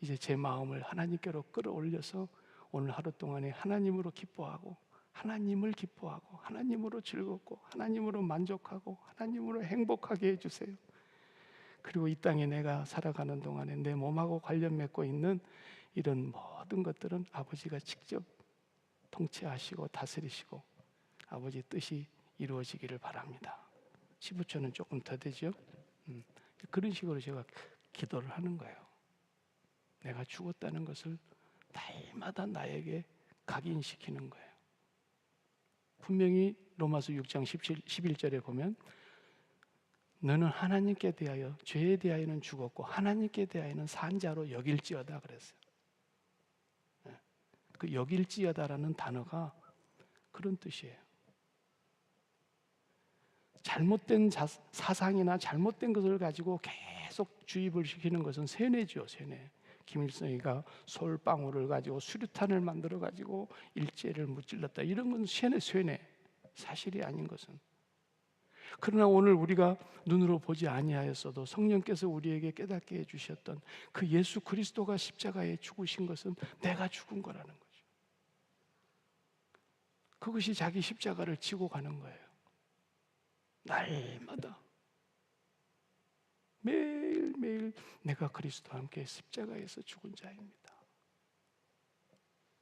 이제 제 마음을 하나님께로 끌어올려서 오늘 하루 동안에 하나님으로 기뻐하고 하나님을 기뻐하고 하나님으로 즐겁고 하나님으로 만족하고 하나님으로 행복하게 해주세요. 그리고 이 땅에 내가 살아가는 동안에 내 몸하고 관련 맺고 있는 이런 모든 것들은 아버지가 직접 통치하시고 다스리시고 아버지 뜻이 이루어지기를 바랍니다. 15초는 조금 더 되죠. 그런 식으로 제가 기도를 하는 거예요. 내가 죽었다는 것을 날마다 나에게 각인시키는 거예요. 분명히 로마서 6장 11절에 보면 너는 하나님께 대하여 죄에 대하여는 죽었고 하나님께 대하여는 산 자로 여길지어다 그랬어요. 그 여길지어다라는 단어가 그런 뜻이에요. 잘못된 사상이나 잘못된 것을 가지고 계속 주입을 시키는 것은 세뇌죠, 세뇌. 김일성이가 솔방울을 가지고 수류탄을 만들어 가지고 일제를 무찔렀다. 이런 건 세뇌. 사실이 아닌 것은. 그러나 오늘 우리가 눈으로 보지 아니하였어도 성령께서 우리에게 깨닫게 해주셨던 그 예수 그리스도가 십자가에 죽으신 것은 내가 죽은 거라는 거죠. 그것이 자기 십자가를 지고 가는 거예요. 날마다 매일매일 내가 그리스도와 함께 십자가에서 죽은 자입니다.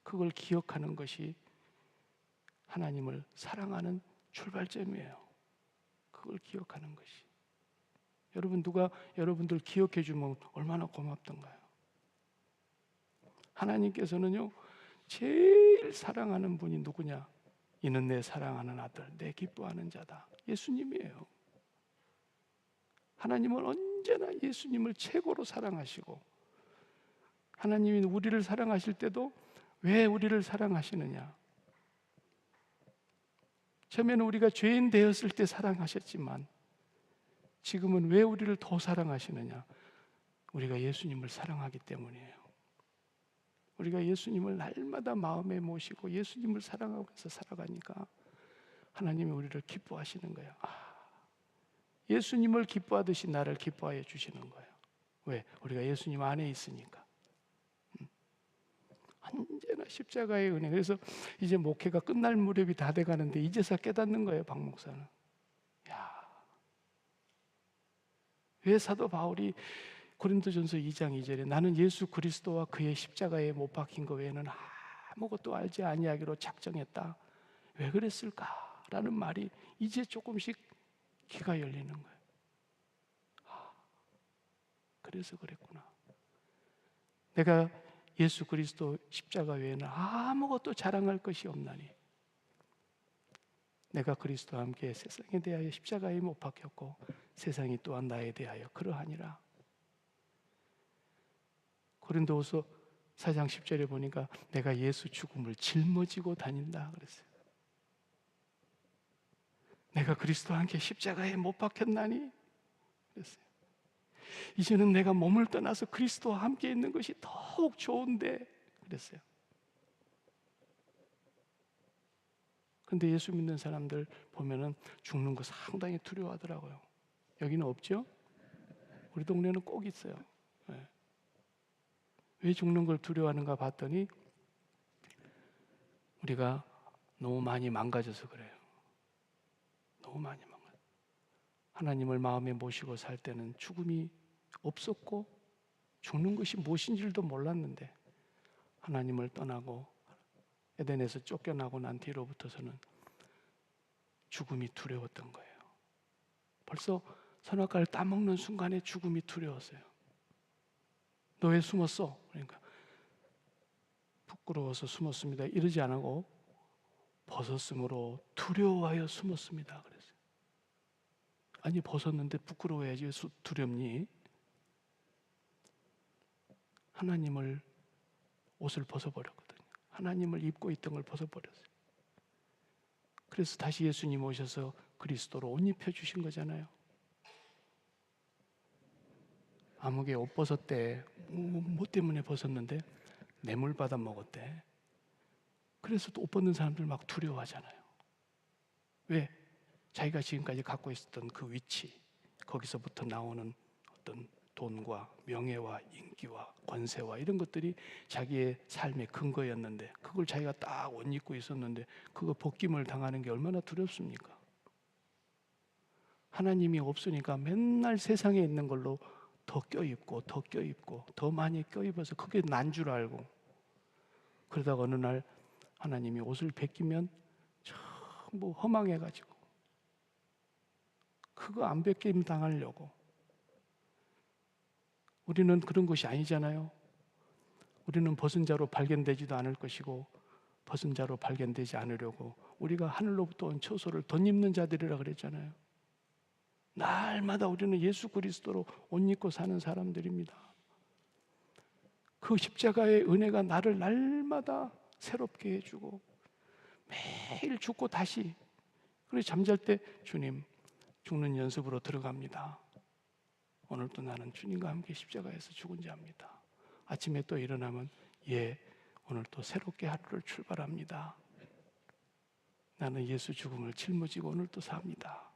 그걸 기억하는 것이 하나님을 사랑하는 출발점이에요. 그걸 기억하는 것이. 여러분 누가 여러분들 기억해 주면 얼마나 고맙던가요? 하나님께서는요 제일 사랑하는 분이 누구냐? 이는 내 사랑하는 아들, 내 기뻐하는 자다. 예수님이에요. 하나님은 언제나 예수님을 최고로 사랑하시고 하나님이 우리를 사랑하실 때도 왜 우리를 사랑하시느냐? 처음에는 우리가 죄인 되었을 때 사랑하셨지만 지금은 왜 우리를 더 사랑하시느냐? 우리가 예수님을 사랑하기 때문이에요. 우리가 예수님을 날마다 마음에 모시고 예수님을 사랑하면서 살아가니까 하나님이 우리를 기뻐하시는 거예요. 예수님을 기뻐하듯이 나를 기뻐하여 주시는 거예요. 왜? 우리가 예수님 안에 있으니까. 언제나 십자가의 은혜. 그래서 이제 목회가 끝날 무렵이 다 돼가는데 이제서 깨닫는 거예요, 박 목사는. 왜 사도 바울이 고린도전서 2장 2절에 나는 예수 그리스도와 그의 십자가에 못 박힌 것 외에는 아무것도 알지 아니하기로 작정했다. 왜 그랬을까라는 말이 이제 조금씩 귀가 열리는 거예요. 그래서 그랬구나. 내가 예수 그리스도 십자가 외에는 아무것도 자랑할 것이 없나니 내가 그리스도와 함께 세상에 대하여 십자가에 못 박혔고 세상이 또한 나에 대하여 그러하니라. 고린도후서 4장 10절에 보니까 내가 예수 죽음을 짊어지고 다닌다 그랬어요. 내가 그리스도와 함께 십자가에 못 박혔나니 그랬어요. 이제는 내가 몸을 떠나서 그리스도와 함께 있는 것이 더욱 좋은데 그랬어요. 근데 예수 믿는 사람들 보면은 죽는 거 상당히 두려워하더라고요. 여기는 없죠? 우리 동네는 꼭 있어요. 네. 왜 죽는 걸 두려워하는가 봤더니 우리가 너무 많이 망가져서 그래요. 너무 많이 망가져. 하나님을 마음에 모시고 살 때는 죽음이 없었고 죽는 것이 무엇인지도 몰랐는데 하나님을 떠나고 에덴에서 쫓겨나고 난 뒤로부터서는 죽음이 두려웠던 거예요. 벌써 선악과를 따먹는 순간에 죽음이 두려웠어요. 너 왜 숨었어? 그러니까 부끄러워서 숨었습니다. 이러지 않고 벗었으므로 두려워하여 숨었습니다. 그랬어요. 아니 벗었는데 부끄러워야지 왜 두렵니? 하나님을 옷을 벗어버렸거든요. 하나님을 입고 있던 걸 벗어버렸어요. 그래서 다시 예수님 오셔서 그리스도로 옷 입혀주신 거잖아요. 아무개 옷 벗었대. 뭐 때문에 벗었는데? 뇌물 받아 먹었대. 그래서 또 옷 벗는 사람들 막 두려워하잖아요. 왜? 자기가 지금까지 갖고 있었던 그 위치, 거기서부터 나오는 어떤 돈과 명예와 인기와 권세와 이런 것들이 자기의 삶의 근거였는데 그걸 자기가 딱 옷 입고 있었는데 그거 벗김을 당하는 게 얼마나 두렵습니까? 하나님이 없으니까 맨날 세상에 있는 걸로 더 껴입고 더 껴입고 더 많이 껴입어서 그게 난 줄 알고 그러다가 어느 날 하나님이 옷을 벗기면 전부 허망해가지고 그거 안 벗김 당하려고 우리는 그런 것이 아니잖아요. 우리는 벗은 자로 발견되지도 않을 것이고 벗은 자로 발견되지 않으려고 우리가 하늘로부터 온 처소를 덧입는 자들이라 그랬잖아요. 날마다 우리는 예수 그리스도로 옷 입고 사는 사람들입니다. 그 십자가의 은혜가 나를 날마다 새롭게 해주고 매일 죽고 다시, 그래서 잠잘 때 주님, 죽는 연습으로 들어갑니다. 오늘도 나는 주님과 함께 십자가에서 죽은 자입니다. 아침에 또 일어나면 오늘 또 새롭게 하루를 출발합니다. 나는 예수 죽음을 짊어지고 오늘 또 삽니다.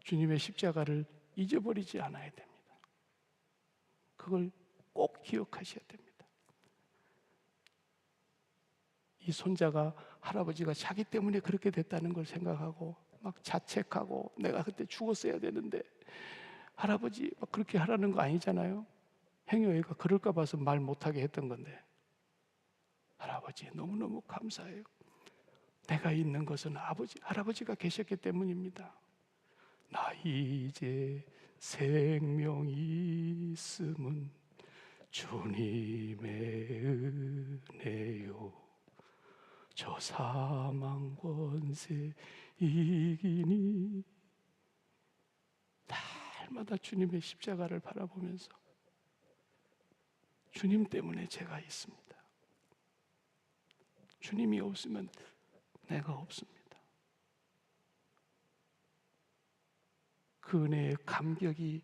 주님의 십자가를 잊어버리지 않아야 됩니다. 그걸 꼭 기억하셔야 됩니다. 이 손자가 할아버지가 자기 때문에 그렇게 됐다는 걸 생각하고 막 자책하고 내가 그때 죽었어야 되는데 할아버지 막 그렇게 하라는 거 아니잖아요. 행여애가 그럴까 봐서 말 못하게 했던 건데, 할아버지 너무너무 감사해요. 내가 있는 것은 할아버지가 계셨기 때문입니다. 나 이제 생명이 있음은 주님의 은혜요. 저 사망 권세 이기니. 날마다 주님의 십자가를 바라보면서 주님 때문에 제가 있습니다. 주님이 없으면 내가 없습니다. 그 은혜의 감격이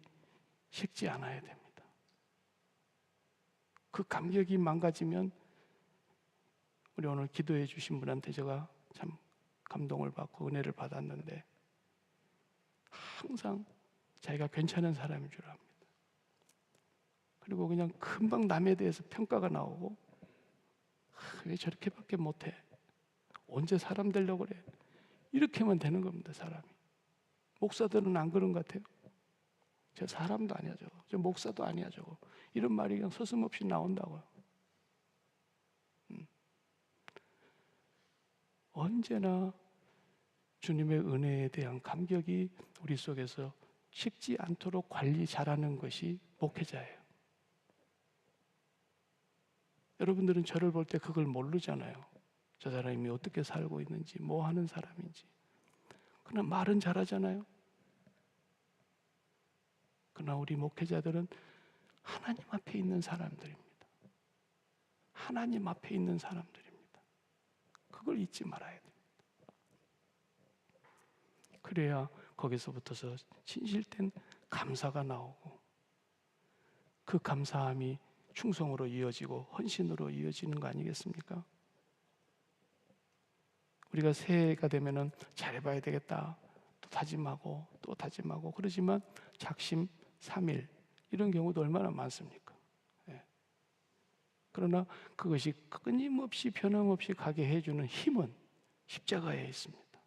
식지 않아야 됩니다. 그 감격이 망가지면, 우리 오늘 기도해 주신 분한테 제가 참 감동을 받고 은혜를 받았는데, 항상 자기가 괜찮은 사람인 줄 압니다. 그리고 그냥 금방 남에 대해서 평가가 나오고, 왜 저렇게밖에 못해? 언제 사람 되려고 그래? 이렇게만 되는 겁니다, 사람이. 목사들은 안 그런 것 같아요. 저 사람도 아니야 저거, 저 목사도 아니야 저거, 이런 말이 그냥 서슴없이 나온다고요. 언제나 주님의 은혜에 대한 감격이 우리 속에서 식지 않도록 관리 잘하는 것이 목회자예요. 여러분들은 저를 볼 때 그걸 모르잖아요. 저 사람이 어떻게 살고 있는지, 뭐 하는 사람인지. 그러나 말은 잘하잖아요. 그러나 우리 목회자들은 하나님 앞에 있는 사람들입니다. 하나님 앞에 있는 사람들입니다. 그걸 잊지 말아야 됩니다. 그래야 거기서부터서 진실된 감사가 나오고, 그 감사함이 충성으로 이어지고 헌신으로 이어지는 거 아니겠습니까? 우리가 새해가 되면은 잘해봐야 되겠다, 또 다짐하고 또 다짐하고 그러지만 작심 삼일 이런 경우도 얼마나 많습니까? 예. 그러나 그것이 끊임없이 변함없이 가게 해주는 힘은 십자가에 있습니다.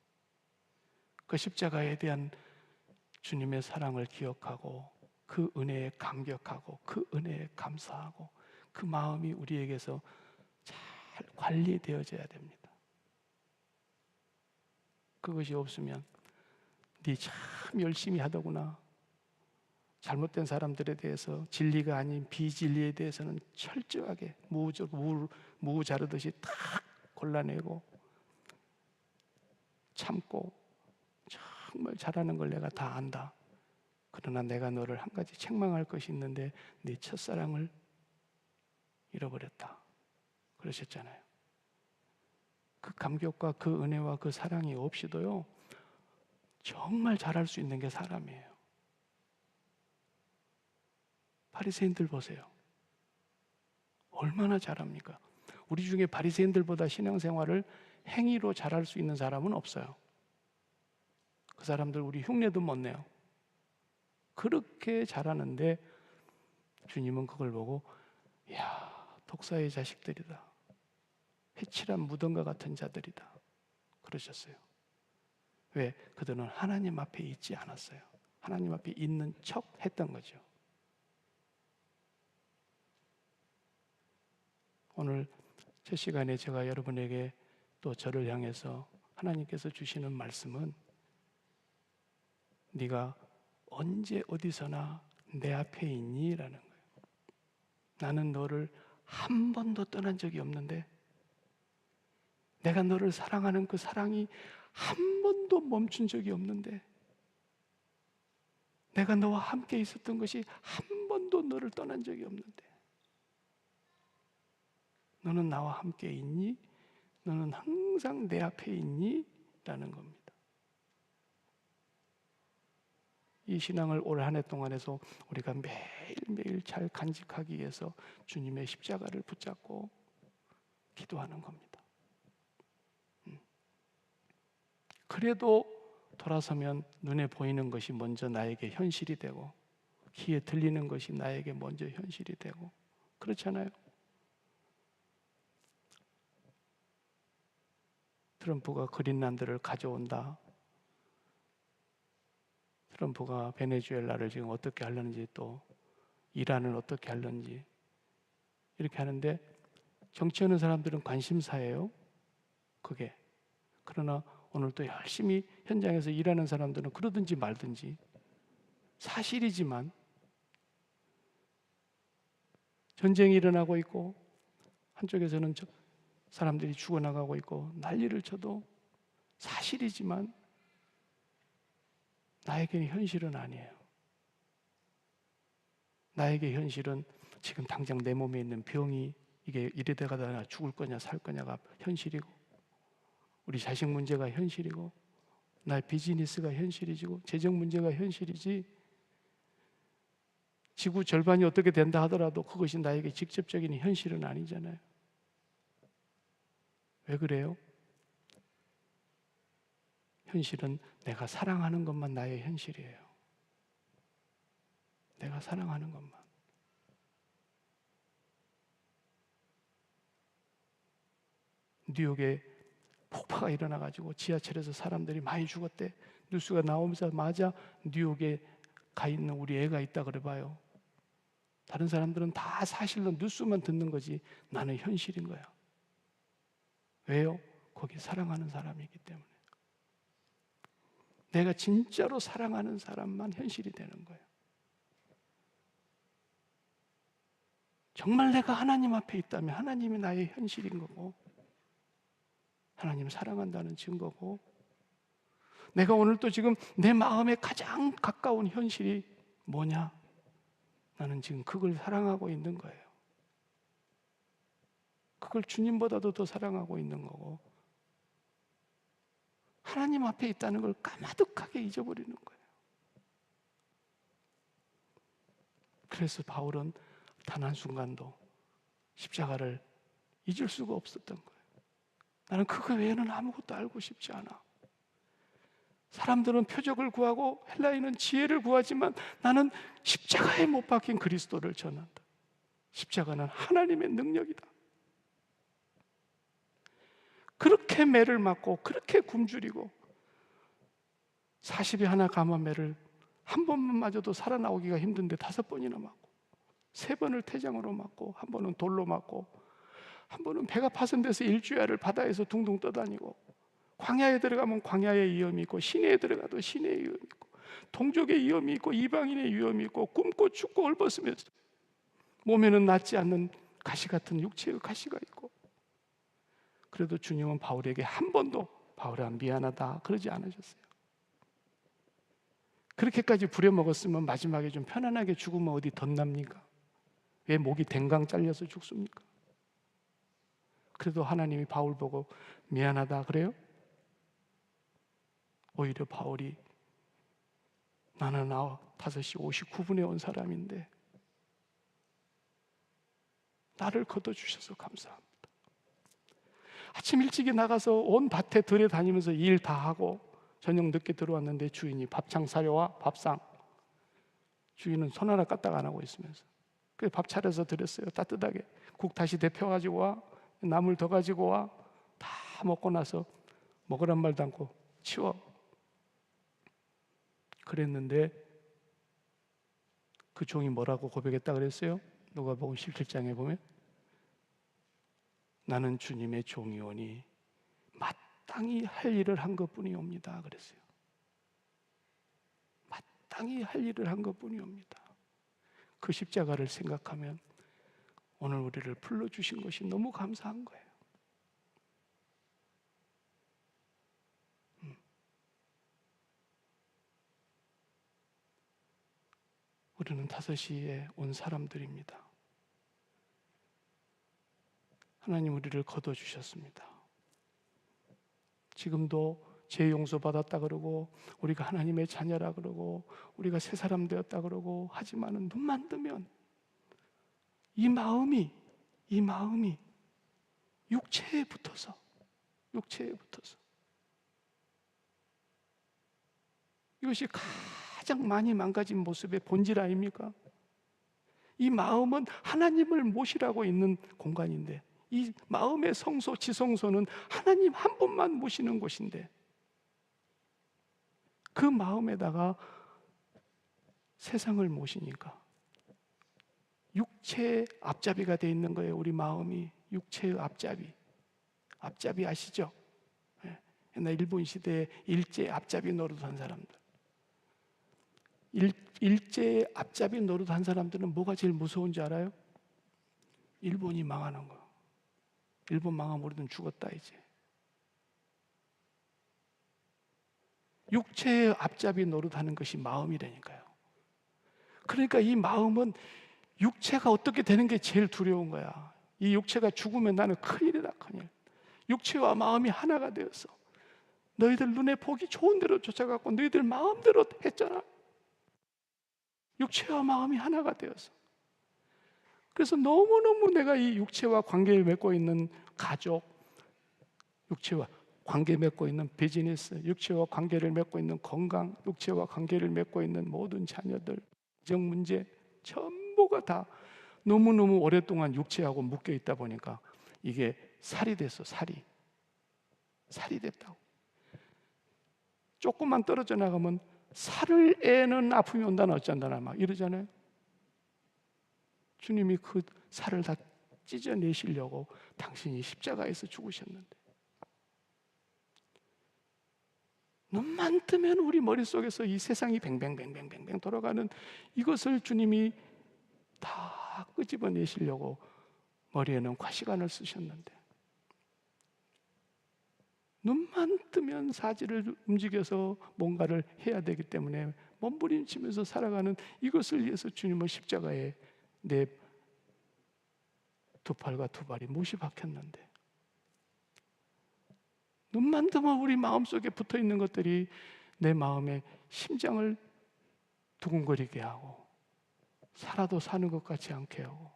그 십자가에 대한 주님의 사랑을 기억하고 그 은혜에 감격하고 그 은혜에 감사하고 그 마음이 우리에게서 잘 관리되어져야 됩니다. 그것이 없으면 네 참 열심히 하더구나, 잘못된 사람들에 대해서 진리가 아닌 비진리에 대해서는 철저하게 무 자르듯이 탁 골라내고 참고 정말 잘하는 걸 내가 다 안다. 그러나 내가 너를 한 가지 책망할 것이 있는데 네 첫사랑을 잃어버렸다 그러셨잖아요. 그 감격과 그 은혜와 그 사랑이 없이도요 정말 잘할 수 있는 게 사람이에요. 바리새인들 보세요. 얼마나 잘합니까? 우리 중에 바리새인들보다 신앙생활을 행위로 잘할 수 있는 사람은 없어요. 그 사람들 우리 흉내도 못 내요. 그렇게 잘하는데 주님은 그걸 보고 이야, 독사의 자식들이다, 해칠한 무덤과 같은 자들이다 그러셨어요. 왜? 그들은 하나님 앞에 있지 않았어요. 하나님 앞에 있는 척 했던 거죠. 오늘 첫 시간에 제가 여러분에게 또 저를 향해서 하나님께서 주시는 말씀은, 네가 언제 어디서나 내 앞에 있니? 라는 거예요. 나는 너를 한 번도 떠난 적이 없는데, 내가 너를 사랑하는 그 사랑이 한 번도 멈춘 적이 없는데, 내가 너와 함께 있었던 것이 한 번도 너를 떠난 적이 없는데, 너는 나와 함께 있니? 너는 항상 내 앞에 있니? 라는 겁니다. 이 신앙을 올 한 해 동안에서 우리가 매일매일 잘 간직하기 위해서 주님의 십자가를 붙잡고 기도하는 겁니다. 그래도 돌아서면 눈에 보이는 것이 먼저 나에게 현실이 되고, 귀에 들리는 것이 나에게 먼저 현실이 되고, 그렇잖아요. 트럼프가 그린란드를 가져온다. 트럼프가 베네수엘라를 지금 어떻게 하려는지, 또 이란을 어떻게 하려는지 이렇게 하는데, 정치하는 사람들은 관심사예요, 그게. 그러나 오늘 또 열심히 현장에서 일하는 사람들은 그러든지 말든지 사실이지만 전쟁이 일어나고 있고, 한쪽에서는 사람들이 죽어나가고 있고 난리를 쳐도 사실이지만 나에게는 현실은 아니에요. 나에게 현실은 지금 당장 내 몸에 있는 병이 이게 이래 돼가다가 죽을 거냐 살 거냐가 현실이고, 우리 자식 문제가 현실이고, 나의 비즈니스가 현실이고, 재정 문제가 현실이지, 지구 절반이 어떻게 된다 하더라도 그것이 나에게 직접적인 현실은 아니잖아요. 왜 그래요? 현실은 내가 사랑하는 것만 나의 현실이에요. 내가 사랑하는 것만. 뉴욕에 폭파가 일어나가지고 지하철에서 사람들이 많이 죽었대. 뉴스가 나오면서 뉴욕에 가 있는 우리 애가 있다 그래 봐요. 다른 사람들은 다 사실로 뉴스만 듣는 거지, 나는 현실인 거야. 왜요? 거기 사랑하는 사람이기 때문에. 내가 진짜로 사랑하는 사람만 현실이 되는 거예요. 정말 내가 하나님 앞에 있다면 하나님이 나의 현실인 거고, 하나님 사랑한다는 증거고, 내가 오늘 또 지금 내 마음에 가장 가까운 현실이 뭐냐? 나는 지금 그걸 사랑하고 있는 거예요. 그걸 주님보다도 더 사랑하고 있는 거고, 하나님 앞에 있다는 걸 까마득하게 잊어버리는 거예요. 그래서 바울은 단 한순간도 십자가를 잊을 수가 없었던 거예요. 나는 그거 외에는 아무것도 알고 싶지 않아. 사람들은 표적을 구하고 헬라인은 지혜를 구하지만 나는 십자가에 못 박힌 그리스도를 전한다. 십자가는 하나님의 능력이다. 그렇게 매를 맞고 그렇게 굶주리고 40에 하나 감한 매를 한 번만 맞아도 살아나오기가 힘든데 5번이나 맞고, 3번을 태장으로 맞고, 한 번은 돌로 맞고, 한 번은 배가 파손돼서 일주야를 바다에서 둥둥 떠다니고, 광야에 들어가면 광야의 위험이 있고, 시내에 들어가도 시내의 위험이 있고, 동족의 위험이 있고, 이방인의 위험이 있고, 굶고 춥고 헐벗으며 몸에는 낫지 않는 가시 같은 육체의 가시가 있고, 그래도 주님은 바울에게 한 번도 바울아 미안하다 그러지 않으셨어요. 그렇게까지 부려먹었으면 마지막에 좀 편안하게 죽으면 어디 덧납니까? 왜 목이 댕강 잘려서 죽습니까? 그래도 하나님이 바울 보고 미안하다 그래요? 오히려 바울이 나는 5시 59분에 온 사람인데 나를 걷어주셔서 감사합니다. 아침 일찍이 나가서 온 밭에 들에 다니면서 일 다 하고 저녁 늦게 들어왔는데 주인이 밥상 사려와 밥상. 주인은 손 하나 까딱 안 하고 있으면서 그래서 밥 차려서 드렸어요. 따뜻하게. 국 다시 데펴가지고 와. 나물 더 가지고 와. 다 먹고 나서 먹으란 말도 않고 치워. 그랬는데 그 종이 뭐라고 고백했다 그랬어요? 누가복음 17장에 보면 나는 주님의 종이오니 마땅히 할 일을 한 것뿐이옵니다 그랬어요. 마땅히 할 일을 한 것뿐이옵니다. 그 십자가를 생각하면 오늘 우리를 불러주신 것이 너무 감사한 거예요. 우리는 5시에 온 사람들입니다. 하나님 우리를 거둬주셨습니다. 지금도 죄 용서 받았다 그러고 우리가 하나님의 자녀라 그러고 우리가 새 사람 되었다 그러고 하지만은 눈만 뜨면 이 마음이 육체에 붙어서 이것이 가장 많이 망가진 모습의 본질 아닙니까? 이 마음은 하나님을 모시라고 있는 공간인데 이 마음의 성소, 지성소는 하나님 한 분만 모시는 곳인데 그 마음에다가 세상을 모시니까 육체의 앞잡이가 돼 있는 거예요. 우리 마음이 육체의 앞잡이 아시죠? 옛날 일본 시대에 일제 앞잡이 노릇한 사람들, 일제 앞잡이 노릇한 사람들은 뭐가 제일 무서운 줄 알아요? 일본이 망하는 거. 일본 망하면 우리는 죽었다 이제. 육체의 앞잡이 노릇하는 것이 마음이라니까요. 그러니까 이 마음은 육체가 어떻게 되는 게 제일 두려운 거야. 이 육체가 죽으면 나는 큰일이다, 큰일. 육체와 마음이 하나가 되었어. 너희들 눈에 보기 좋은 대로 쫓아갔고 너희들 마음대로 했잖아. 육체와 마음이 하나가 되었어. 그래서 너무너무 내가 이 육체와 관계를 맺고 있는 가족, 육체와 관계 맺고 있는 비즈니스, 육체와 관계를 맺고 있는 건강, 육체와 관계를 맺고 있는 모든 자녀들, 가정 문제 전부가 다 너무너무 오랫동안 육체하고 묶여 있다 보니까 이게 살이 됐어, 살이 됐다고. 조금만 떨어져 나가면 살을 애는 아픔이 온다나 어쩐다나 막 이러잖아요. 주님이 그 살을 다 찢어내시려고 당신이 십자가에서 죽으셨는데 눈만 뜨면 우리 머릿속에서 이 세상이 뱅뱅뱅뱅뱅뱅 돌아가는 이것을 주님이 다 끄집어내시려고 머리에는 과시관을 쓰셨는데 눈만 뜨면 사지를 움직여서 뭔가를 해야 되기 때문에 몸부림치면서 살아가는 이것을 위해서 주님은 십자가에 내 두 팔과 두 발이 못이 박혔는데 눈만 뜨면 우리 마음속에 붙어있는 것들이 내 마음의 심장을 두근거리게 하고 살아도 사는 것 같지 않게 하고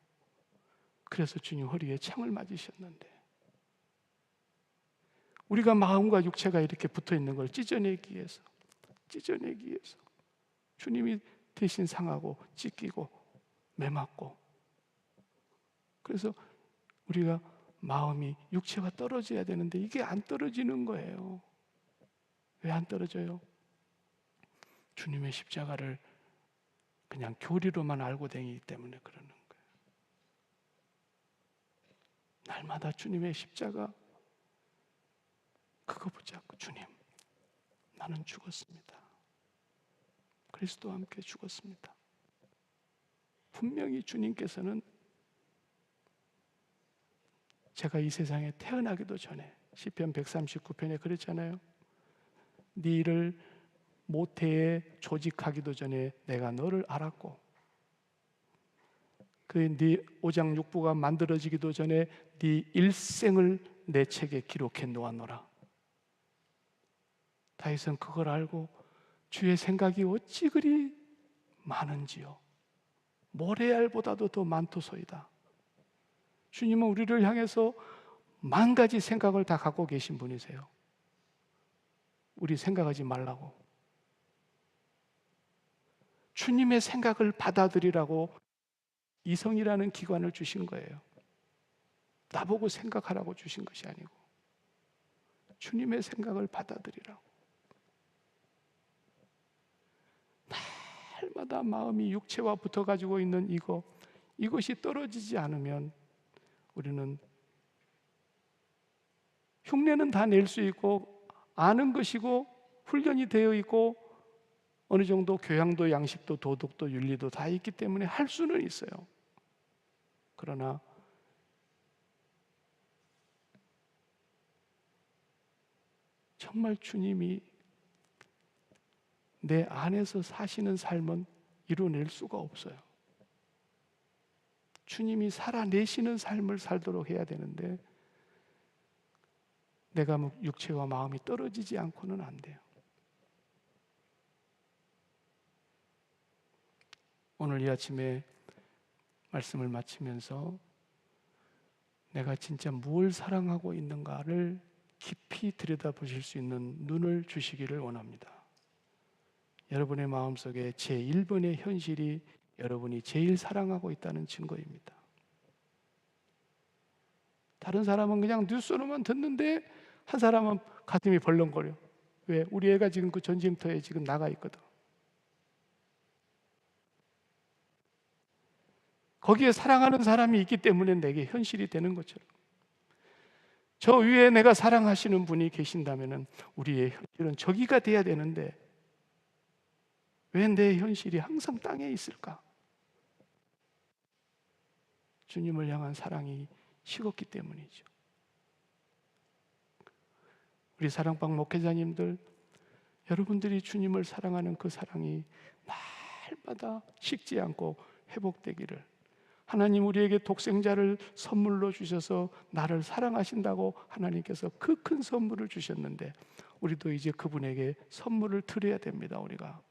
그래서 주님 허리에 창을 맞으셨는데 우리가 마음과 육체가 이렇게 붙어있는 걸 찢어내기 위해서 주님이 대신 상하고 찢기고 매맞고 그래서 우리가 마음이 육체와 떨어져야 되는데 이게 안 떨어지는 거예요. 왜 안 떨어져요? 주님의 십자가를 그냥 교리로만 알고 다니기 때문에 그러는 거예요. 날마다 주님의 십자가 그거 붙잡고 주님 나는 죽었습니다. 그리스도와 함께 죽었습니다. 분명히 주님께서는 제가 이 세상에 태어나기도 전에 시편 139편에 그랬잖아요. 네 일을 모태에 조직하기도 전에 내가 너를 알았고 네 오장육부가 만들어지기도 전에 네 일생을 내 책에 기록해 놓았노라. 다윗은 그걸 알고 주의 생각이 어찌 그리 많은지요. 모래알보다도 더 많도소이다. 주님은 우리를 향해서 10,000가지 생각을 다 갖고 계신 분이세요. 우리 생각하지 말라고. 주님의 생각을 받아들이라고 이성이라는 기관을 주신 거예요. 나보고 생각하라고 주신 것이 아니고 주님의 생각을 받아들이라고. 날마다 마음이 육체와 붙어가지고 있는 이것이 떨어지지 않으면 우리는 흉내는 다 낼 수 있고 아는 것이고 훈련이 되어 있고 어느 정도 교양도 양식도 도덕도 윤리도 다 있기 때문에 할 수는 있어요. 그러나 정말 주님이 내 안에서 사시는 삶은 이루어낼 수가 없어요. 주님이 살아내시는 삶을 살도록 해야 되는데 내가 육체와 마음이 떨어지지 않고는 안 돼요. 오늘 이 아침에 말씀을 마치면서 내가 진짜 무엇을 사랑하고 있는가를 깊이 들여다보실 수 있는 눈을 주시기를 원합니다. 여러분의 마음속에 제1번의 현실이 여러분이 제일 사랑하고 있다는 증거입니다. 다른 사람은 그냥 뉴스로만 듣는데 한 사람은 가슴이 벌렁거려. 왜? 우리 애가 지금 그 전쟁터에 지금 나가 있거든. 거기에 사랑하는 사람이 있기 때문에 내게 현실이 되는 것처럼 저 위에 내가 사랑하시는 분이 계신다면 우리의 현실은 저기가 돼야 되는데 왜 내 현실이 항상 땅에 있을까? 주님을 향한 사랑이 식었기 때문이죠. 우리 사랑방 목회자님들, 여러분들이 주님을 사랑하는 그 사랑이 날마다 식지 않고 회복되기를, 하나님 우리에게 독생자를 선물로 주셔서 나를 사랑하신다고 하나님께서 그 큰 선물을 주셨는데 우리도 이제 그분에게 선물을 드려야 됩니다. 우리가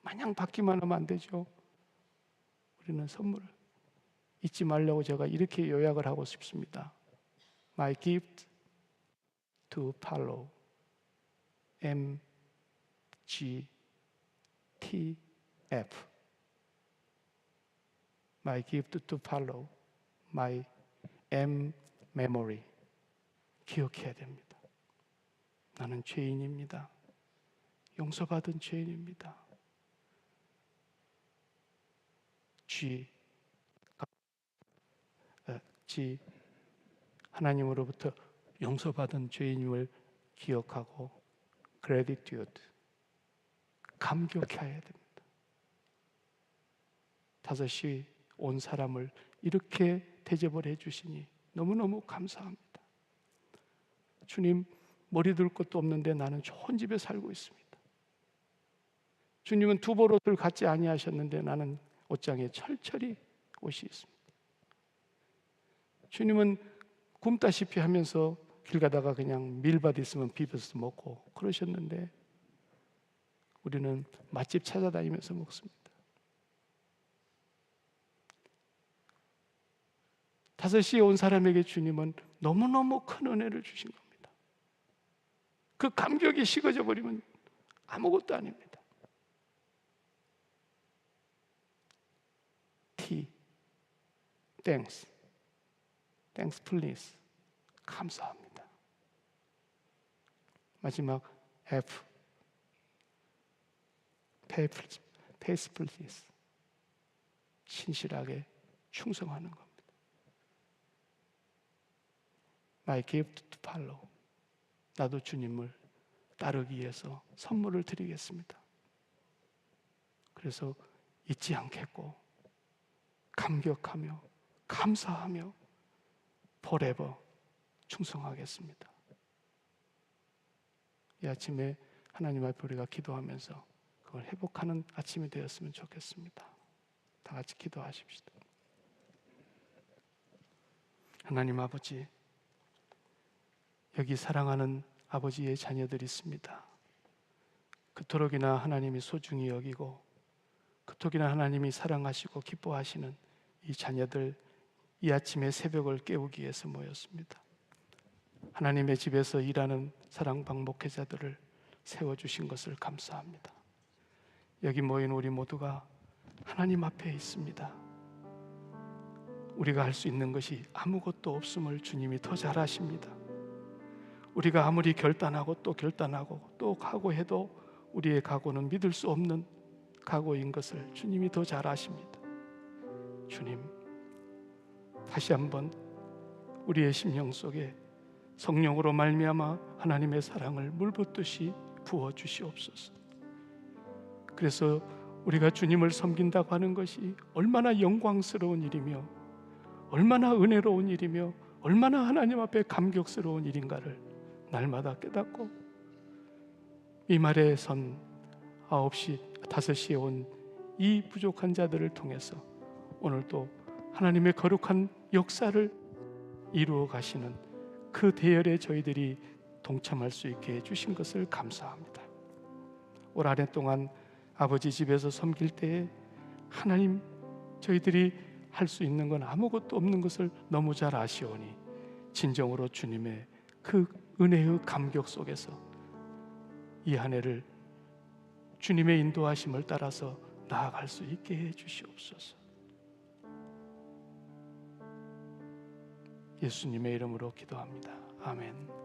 마냥 받기만 하면 안 되죠. 우리는 선물을 잊지 말라고 제가 이렇게 요약을 하고 싶습니다. My gift to follow. M, G, T, F. My gift to follow. My M, memory. 기억해야 됩니다. 나는 죄인입니다. 용서받은 죄인입니다. G, 하나님으로부터 용서받은 죄인임을 기억하고 gratitude, 감격해야 됩니다. 5시 온 사람을 이렇게 대접을 해주시니 너무너무 감사합니다. 주님, 머리 둘 것도 없는데 나는 좋은 집에 살고 있습니다. 주님은 두벌옷을 갖지 아니하셨는데 나는 옷장에 철철이 옷이 있습니다. 주님은 굶다시피 하면서 길 가다가 그냥 밀밭 있으면 비벼서 먹고 그러셨는데 우리는 맛집 찾아다니면서 먹습니다. 5시에 온 사람에게 주님은 너무너무 큰 은혜를 주신 겁니다. 그 감격이 식어져 버리면 아무것도 아닙니다. T, thanks, thanks please, 감사합니다. 마지막 F, pace please, 신실하게 충성하는 겁니다. My gift to follow. 나도 주님을 따르기 위해서 선물을 드리겠습니다. 그래서 잊지 않겠고 감격하며 감사하며 forever 충성하겠습니다. 이 아침에 하나님 앞에 우리가 기도하면서 그걸 회복하는 아침이 되었으면 좋겠습니다. 다 같이 기도하십시다. 하나님 아버지, 여기 사랑하는 아버지의 자녀들이 있습니다. 그토록이나 하나님이 소중히 여기고 그토록이나 하나님이 사랑하시고 기뻐하시는 이 자녀들, 이 아침에 새벽을 깨우기 위해서 모였습니다. 하나님의 집에서 일하는 사랑방 목회자들을 세워주신 것을 감사합니다. 여기 모인 우리 모두가 하나님 앞에 있습니다. 우리가 할 수 있는 것이 아무것도 없음을 주님이 더 잘 아십니다. 우리가 아무리 결단하고 또 결단하고 또 각오해도 우리의 각오는 믿을 수 없는 각오인 것을 주님이 더 잘 아십니다. 주님, 다시 한번 우리의 심령 속에 성령으로 말미암아 하나님의 사랑을 물붓듯이 부어 주시옵소서. 그래서 우리가 주님을 섬긴다고 하는 것이 얼마나 영광스러운 일이며 얼마나 은혜로운 일이며 얼마나 하나님 앞에 감격스러운 일인가를 날마다 깨닫고 이 말에 선 9시, 5시에 온 이 부족한 자들을 통해서 오늘 또 하나님의 거룩한 역사를 이루어 가시는 그 대열에 저희들이 동참할 수 있게 해주신 것을 감사합니다. 올 한 해 동안 아버지 집에서 섬길 때에 하나님, 저희들이 할 수 있는 건 아무것도 없는 것을 너무 잘 아시오니 진정으로 주님의 그 은혜의 감격 속에서 이 한 해를 주님의 인도하심을 따라서 나아갈 수 있게 해 주시옵소서. 예수님의 이름으로 기도합니다. 아멘.